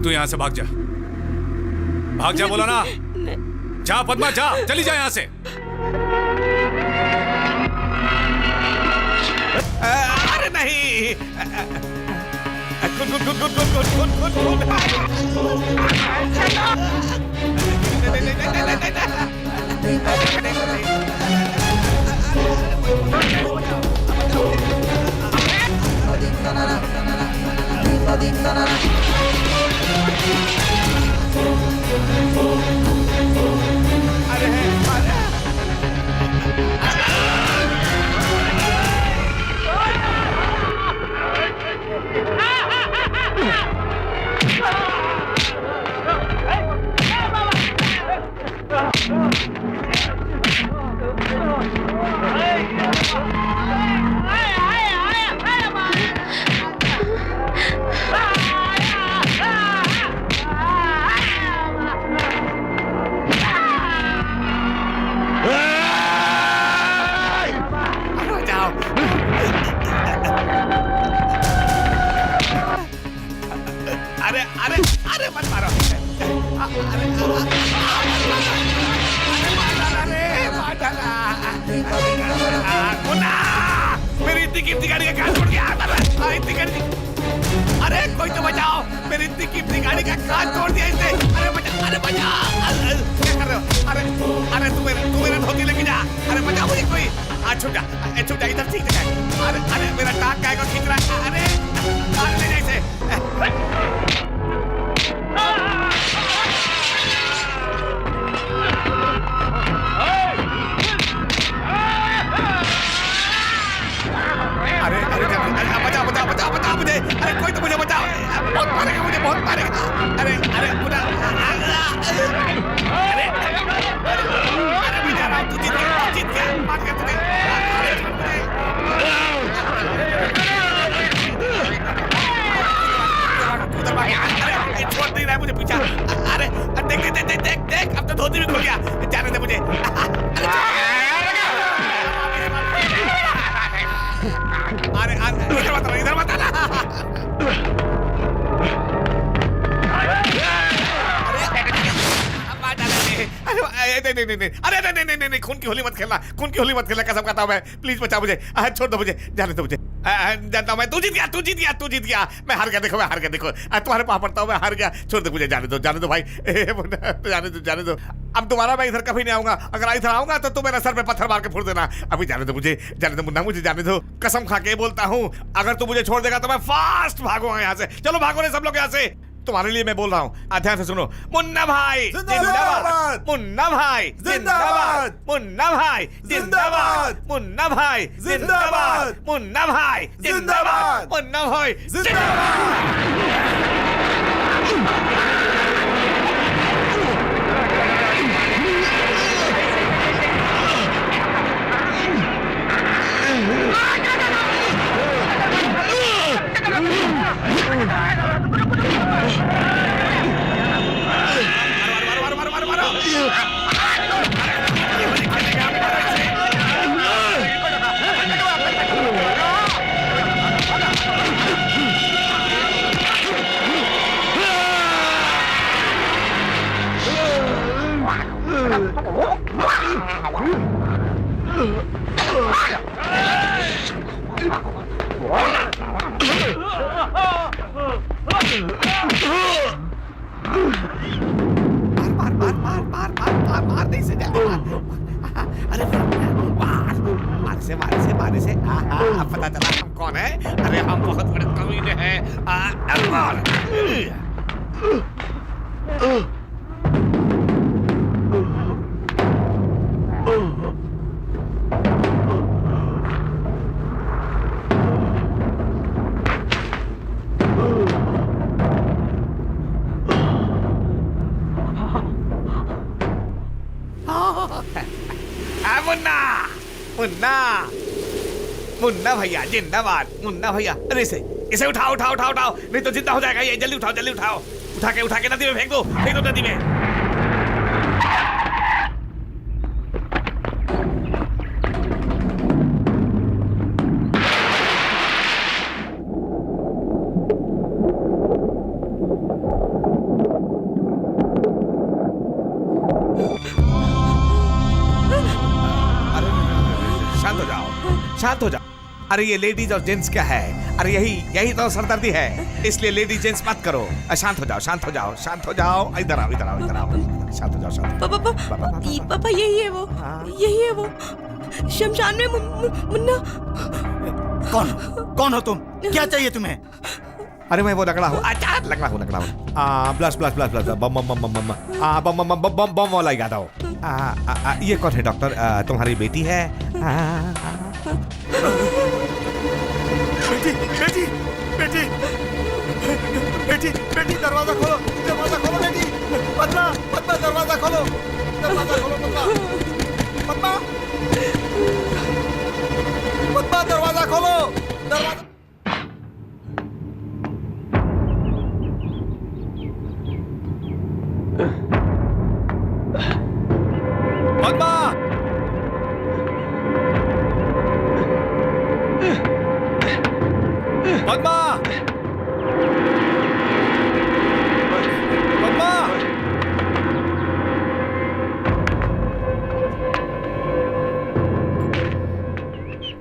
तू यहां से भाग जा, भाग जा, बोला ना। जा पद्मा, जा, चली जा यहां से। अरे नहीं, कीमती गाड़ी का कांच तोड़ दिया। इतनी गाड़ी, अरे कोई तो बचाओ, मेरी इतनी कीमती गाड़ी का कांच तोड़ दिया इसने। अरे बचा, अरे बचा, क्या कर रहे हो? अरे तू मेरा धोती लेके जा। अरे बचा मुझे कोई। छुप जा, इधर ठीक है। अरे मेरा टाक काय को खींच रहा है। अरे ले जा इसे। बचा मुझे। अरे कोई तो मुझे बचाओ। बहुत मारेगा मुझे, बहुत मारेगा। अरे मैं जा रहा हूँ। तू जीत गया, मार गया तुझे। अरे छोड़ नहीं रहा है मुझे पीछा। अरे देख अब तो धोती भी खुल गया। जाने दे मुझे। अरे इधर मत आना। नहीं, खून की होली मत खेलना, कसम खाता हूं मैं। प्लीज बचा मुझे। छोड़ दो मुझे, जाने दो मुझे। जानता हूं मैं, तू जीत गया। मैं हार गया, देखो तुम्हारे पास पड़ता हूं, मैं हार गया। छोड़ दो मुझे, जाने दो भाई। जाने दो। अब दोबारा मैं इधर कभी नहीं आऊंगा। अगर इधर आऊंगा तो मेरा सर पे पत्थर मार के फोड़ देना। अभी जाने दो मुन्ना, मुझे जाने दो। कसम खा के बोलता हूँ, अगर तू मुझे छोड़ देगा तो मैं फास्ट भागूंगा यहाँ से। चलो भागो रे सब लोग यहाँ से। तुम्हारे लिए मैं बोल रहा हूँ, ध्यान से सुनो। मुन्ना भाई जिंदाबाद, मुन्ना भाई जिंदाबाद, मुन्ना भाई जिंदाबाद, मुन्ना भाई जिंदाबाद, मुन्ना भाई जिंदाबाद, मुन्ना भाई जिंदाबाद। मार नहीं से अरे मार से अब पता चला हम कौन है। अरे हम बहुत बड़े कमीने हैं। मुन्ना भैया जिंदाबाद, मुन्ना भैया। अरे इसे उठाओ नहीं तो जिंदा हो जाएगा ये। जल्दी उठाओ। उठा के नदी में फेंक दो नदी में। शांत हो जाओ। अरे ये लेडीज और जेंट्स क्या है? अरे यही तो सरदर्दी है, इसलिए लेडीज जेंट्स मत करो। शांत हो जाओ। इधर आओ। शांत हो जाओ। पापा यही है वो शमशान में मुन्ना। कौन हो तुम? क्या चाहिए तुम्हें? अरे मैं वो लकड़ा हूँ। बम वाला ही गाता हूँ। ये कौन है डॉक्टर? तुम्हारी बेटी है? बेटी दरवाजा खोलो बेटी। पद्मा दरवाजा खोलो पद्मा दरवाजा खोलो।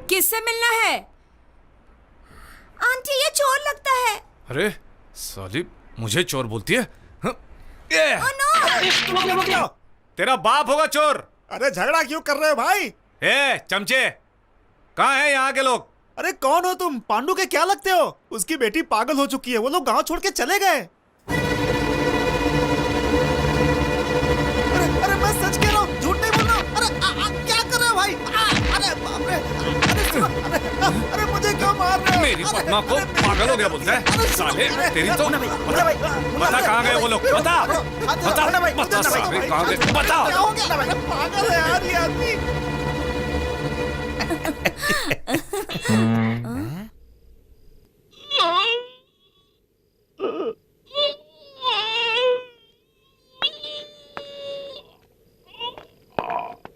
किससे मिलना है? चोर लगता है। अरे साली मुझे चोर बोलती है? हाँ? ये! तेरा बाप होगा चोर। अरे झगड़ा क्यों कर रहे हो भाई? ए चमचे, कहाँ है यहाँ के लोग? अरे कौन हो तुम? पांडु के क्या लगते हो? उसकी बेटी पागल हो चुकी है, वो लोग गांव छोड़ के चले गए। अरे मैं सच कह रहा हूँ, झूठ नहीं बोल रहा हूँ। अरे क्या कर रहे हो भाई? अरे बाप रे! अरे सुनो, अरे मुझे क्यों मार रहे हो? मेरी पद्मा को पागल हो गया बोलता है? साले तेरी तो बता कहाँ गए वो लोग? बता बता साले कहाँ गए? बता। क्या हो गया? पागल है यार ये आदमी।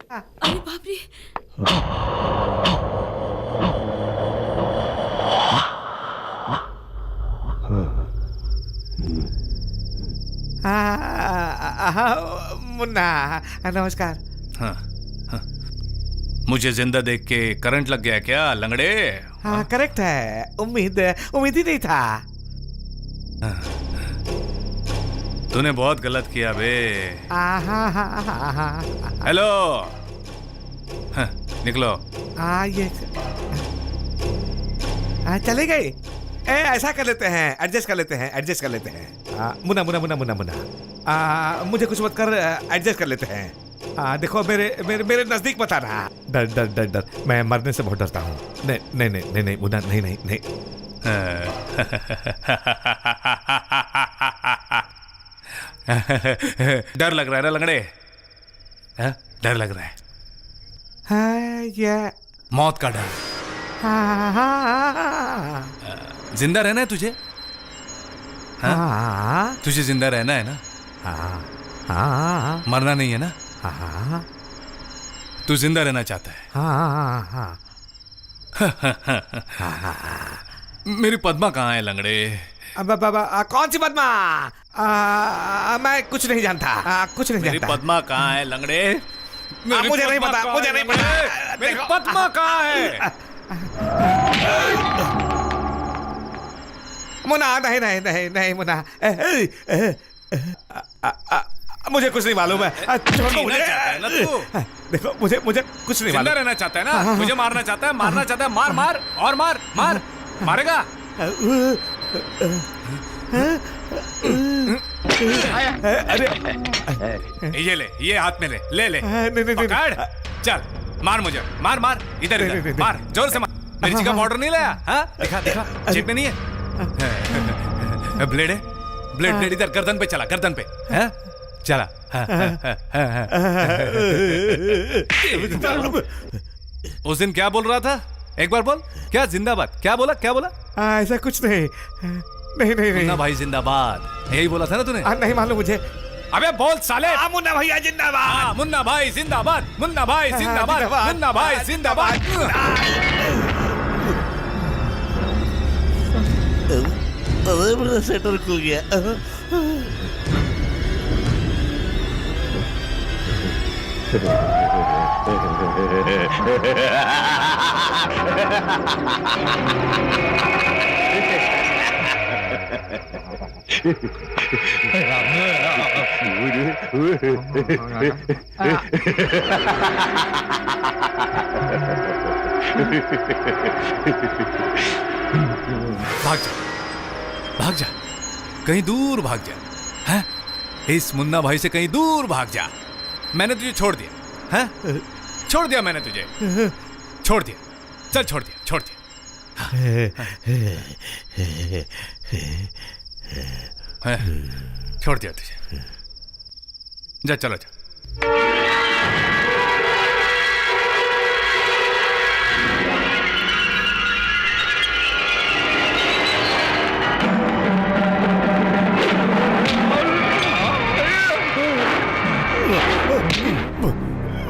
अरे बाप रे। मुन्ना नमस्कार। हाँ, हाँ। मुझे जिंदा देख के करंट लग गया क्या लंगड़े? हाँ करेक्ट है, उम्मीद ही नहीं था। तूने बहुत गलत किया बे। हेलो, हाँ, निकलो। ये चले गए। ऐसा कर लेते हैं, एडजस्ट कर लेते हैं। मुन्ना मुन्ना मुन्ना मुन्ना मुन्ना, मुझे कुछ मत कर, एडजस्ट कर लेते हैं। देखो मेरे मेरे मेरे नजदीक मत आना। डर डर डर डर, मैं मरने से बहुत डरता हूँ। नहीं नहीं नहीं नहीं नहीं मुन्ना, नहीं नहीं नहीं। डर लग रहा है ना लंगड़े? हाँ? डर लग रहा है? ये मौत का डर। जिंदा रहना है तुझे? हाँ? तुझे जिंदा रहना है ना? मरना नहीं है ना? तू जिंदा रहना चाहता है? मेरी पद्मा कहाँ है लंगड़े? कौन सी पद्मा? मैं कुछ नहीं जानता, कुछ नहीं मेरी जानता। पद्मा कहाँ है लंगड़े? मुझे नहीं पता, मुझे नहीं पता। मेरी पद्मा कहाँ है? मुन्ना नहीं नहीं नहीं नहीं मुन्ना, मुझे कुछ नहीं मालूम है। छोड़ दो मुझे। चाहता है ना तू? देखो मुझे मुझे कुछ नहीं जिंदा मालूम। रहना चाहता है ना? मुझे मारना चाहता है, मारना चाहता है। मार मार और मार मार, मारेगा? अरे ये ले, ये हाथ में ले, ले ले। नहीं नहीं नहीं। पकड़, चल मार मुझे, मार मार, इधर नहीं, इधर नहीं, मार, जोर से मार। मिर्ची का पाउडर नहीं लाया? हाँ दिखा दिखा, जेब में नहीं है? ब्लेड है? ब्लेड ब्लेड इधर गर्दन पे चला, गर्दन पे। हाँ? चला। उस दिन क्या बोल रहा था? एक बार बोल। क्या जिंदाबाद? क्या बोला? क्या बोला? ऐसा कुछ नहीं। नहीं नहीं नहीं। मुन्ना भाई जिंदाबाद, यही बोला था ना तूने? नहीं मालूम मुझे। अबे बोल साले। मुन्ना भैया जिंदाबाद। मुन्ना भाई जिंदाबाद, मुन्ना भाई जिंदाबाद, मुन्ना भाई जिंदाबाद। मेरा सेटर खुल गया। भाग जा, भाग जा, कहीं दूर भाग जा। हैं? इस मुन्ना भाई से कहीं दूर भाग जा। मैंने तुझे छोड़ दिया। हैं? छोड़ दिया मैंने तुझे, छोड़ दिया। चल छोड़ दिया, छोड़ दिया। छोड़ दिया तुझे। जा चलो जा।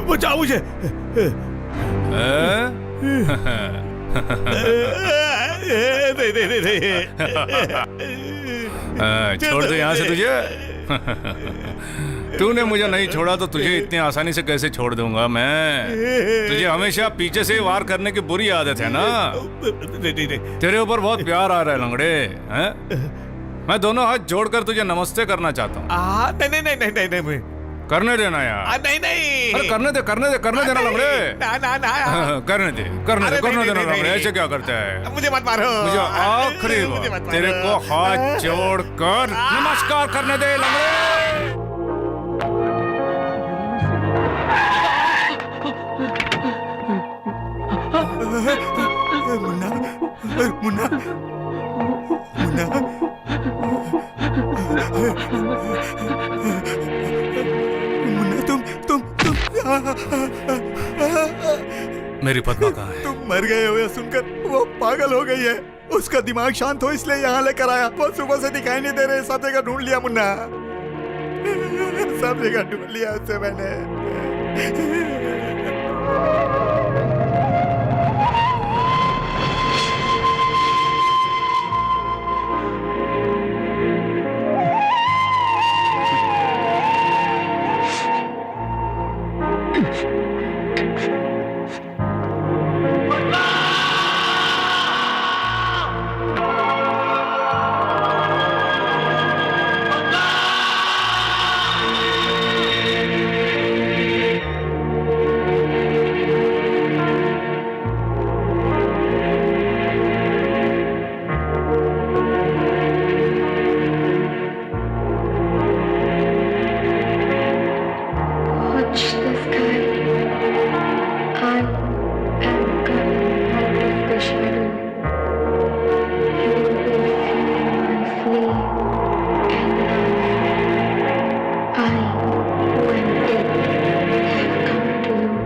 बचाओ मुझे। नहीं नहीं नहीं। छोड़ दो यहाँ से तुझे। तूने मुझे नहीं छोड़ा तो तुझे इतनी आसानी से कैसे छोड़ दूंगा मैं? तुझे हमेशा पीछे से वार करने की बुरी आदत है ना? तेरे ऊपर बहुत प्यार आ रहा है लंगड़े, हैं? मैं दोनों हाथ जोड़कर तुझे नमस्ते करना चाहता हूँ। नहीं करने देना यार। नहीं अरे करने देना लंगड़े। ना करने देना लंगड़े। ऐसे क्या करते हैं? मुझे मत मारो। मुझे आखिरी मुझे बार मत तेरे मारो। को हाथ जोड़कर नमस्कार करने दे लंगड़े। मुन्ना मुन्ना मुन्ना मुन्ना तुम मेरी पद्मा कहाँ है? तुम मर गए हो यह सुनकर वो पागल हो गई है। उसका दिमाग शांत हो इसलिए यहाँ लेकर आया। वो सुबह से दिखाई नहीं दे रहे। सब जगह ढूंढ लिया मुन्ना, सब जगह ढूंढ लिया उससे मैंने। Watch the sky. I am coming out of the shadow. You will feel my flame and love. I, who am dead, have come to you.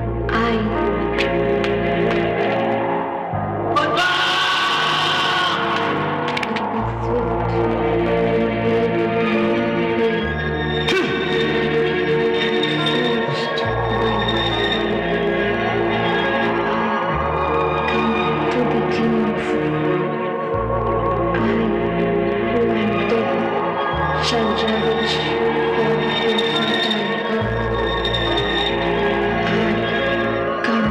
Shall judge all infantile earth. I come.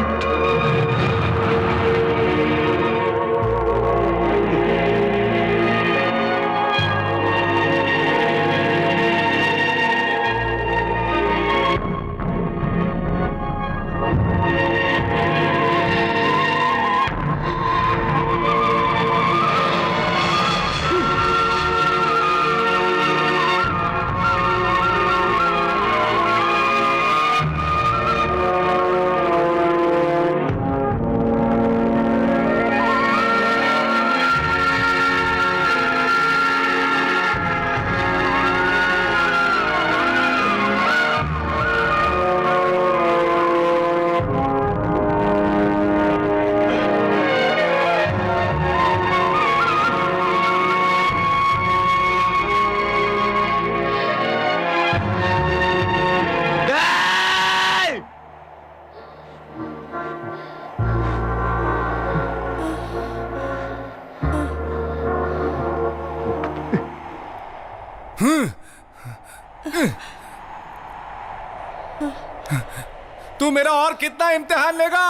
तू मेरा और कितना इम्तिहान लेगा?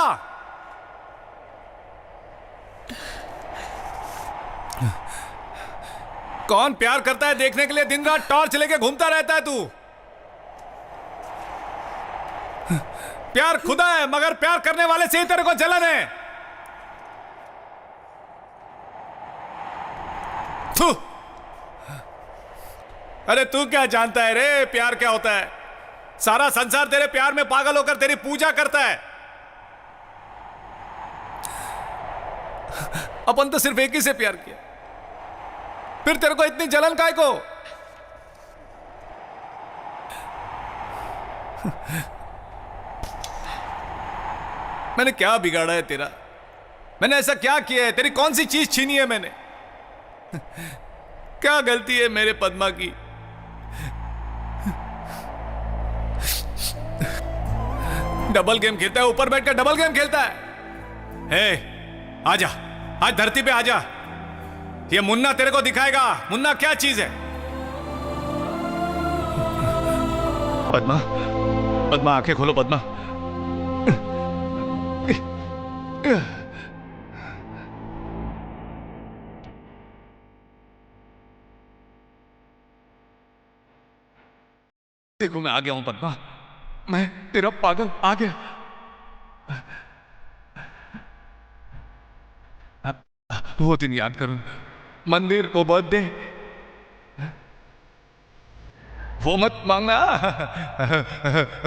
कौन प्यार करता है देखने के लिए दिन रात टॉर्च लेके घूमता रहता है तू? प्यार खुदा है मगर प्यार करने वाले से ही तेरे को जलन है। थू। अरे तू क्या जानता है रे प्यार क्या होता है? सारा संसार तेरे प्यार में पागल होकर तेरी पूजा करता है। अपन तो सिर्फ एक ही से प्यार किया, फिर तेरे को इतनी जलन काहे को? मैंने क्या बिगाड़ा है तेरा? मैंने ऐसा क्या किया है? तेरी कौन सी चीज छीनी है मैंने? क्या गलती है मेरे पद्मा की? डबल गेम खेलता है, ऊपर बैठकर डबल गेम खेलता है। आजा, आज धरती पे आजा। ये मुन्ना तेरे को दिखाएगा मुन्ना क्या चीज है। पद्मा, पद्मा आंखें खोलो पद्मा। देखो मैं आ गया हूं पद्मा, मैं तेरा पागल आ गया। वो दिन याद करूं, मंदिर को बर्थडे, वो मत मांगना,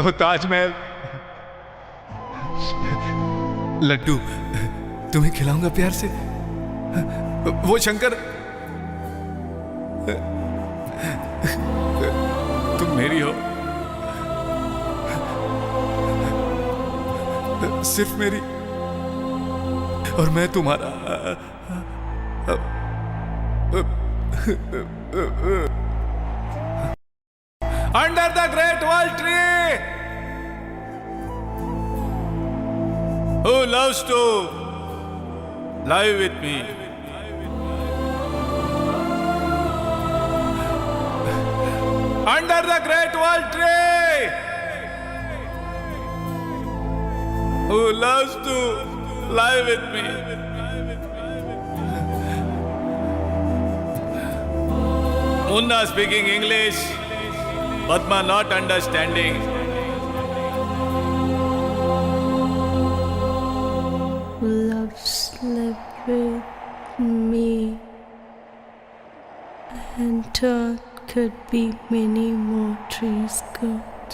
वो ताजमहल, लड्डू तुम्हें खिलाऊंगा प्यार से, वो शंकर, तुम मेरी हो, सिर्फ मेरी, और मैं तुम्हारा। Under the great world tree, who loves to lie with me, under the great world tree, who loves to lie with me. Munna speaking English, Padma not understanding. Love slept with me, and could be many more trees cut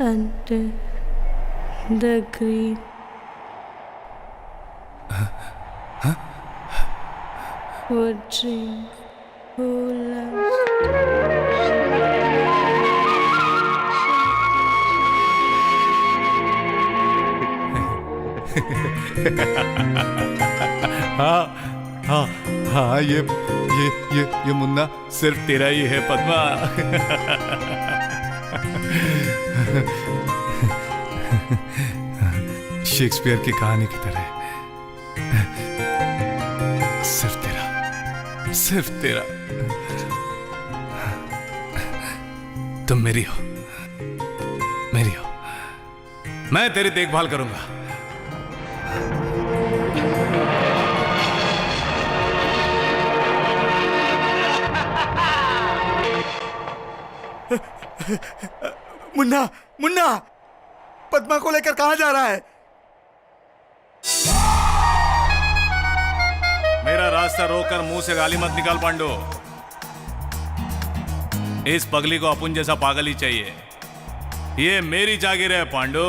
under the green wood tree who loves हाँ, ये मुन्ना सिर्फ तेरा ही है Padma. Shakespeare की कहानी की तरह, सिर्फ तेरा, तुम मेरी हो, मैं तेरी देखभाल करूंगा। मुन्ना, मुन्ना, पद्मा को लेकर कहां जा रहा है? मेरा रास्ता रोककर मुंह से गाली मत निकाल पांडु। इस पगली को अपुन जैसा पागल ही चाहिए। ये मेरी जागीर है पांडु।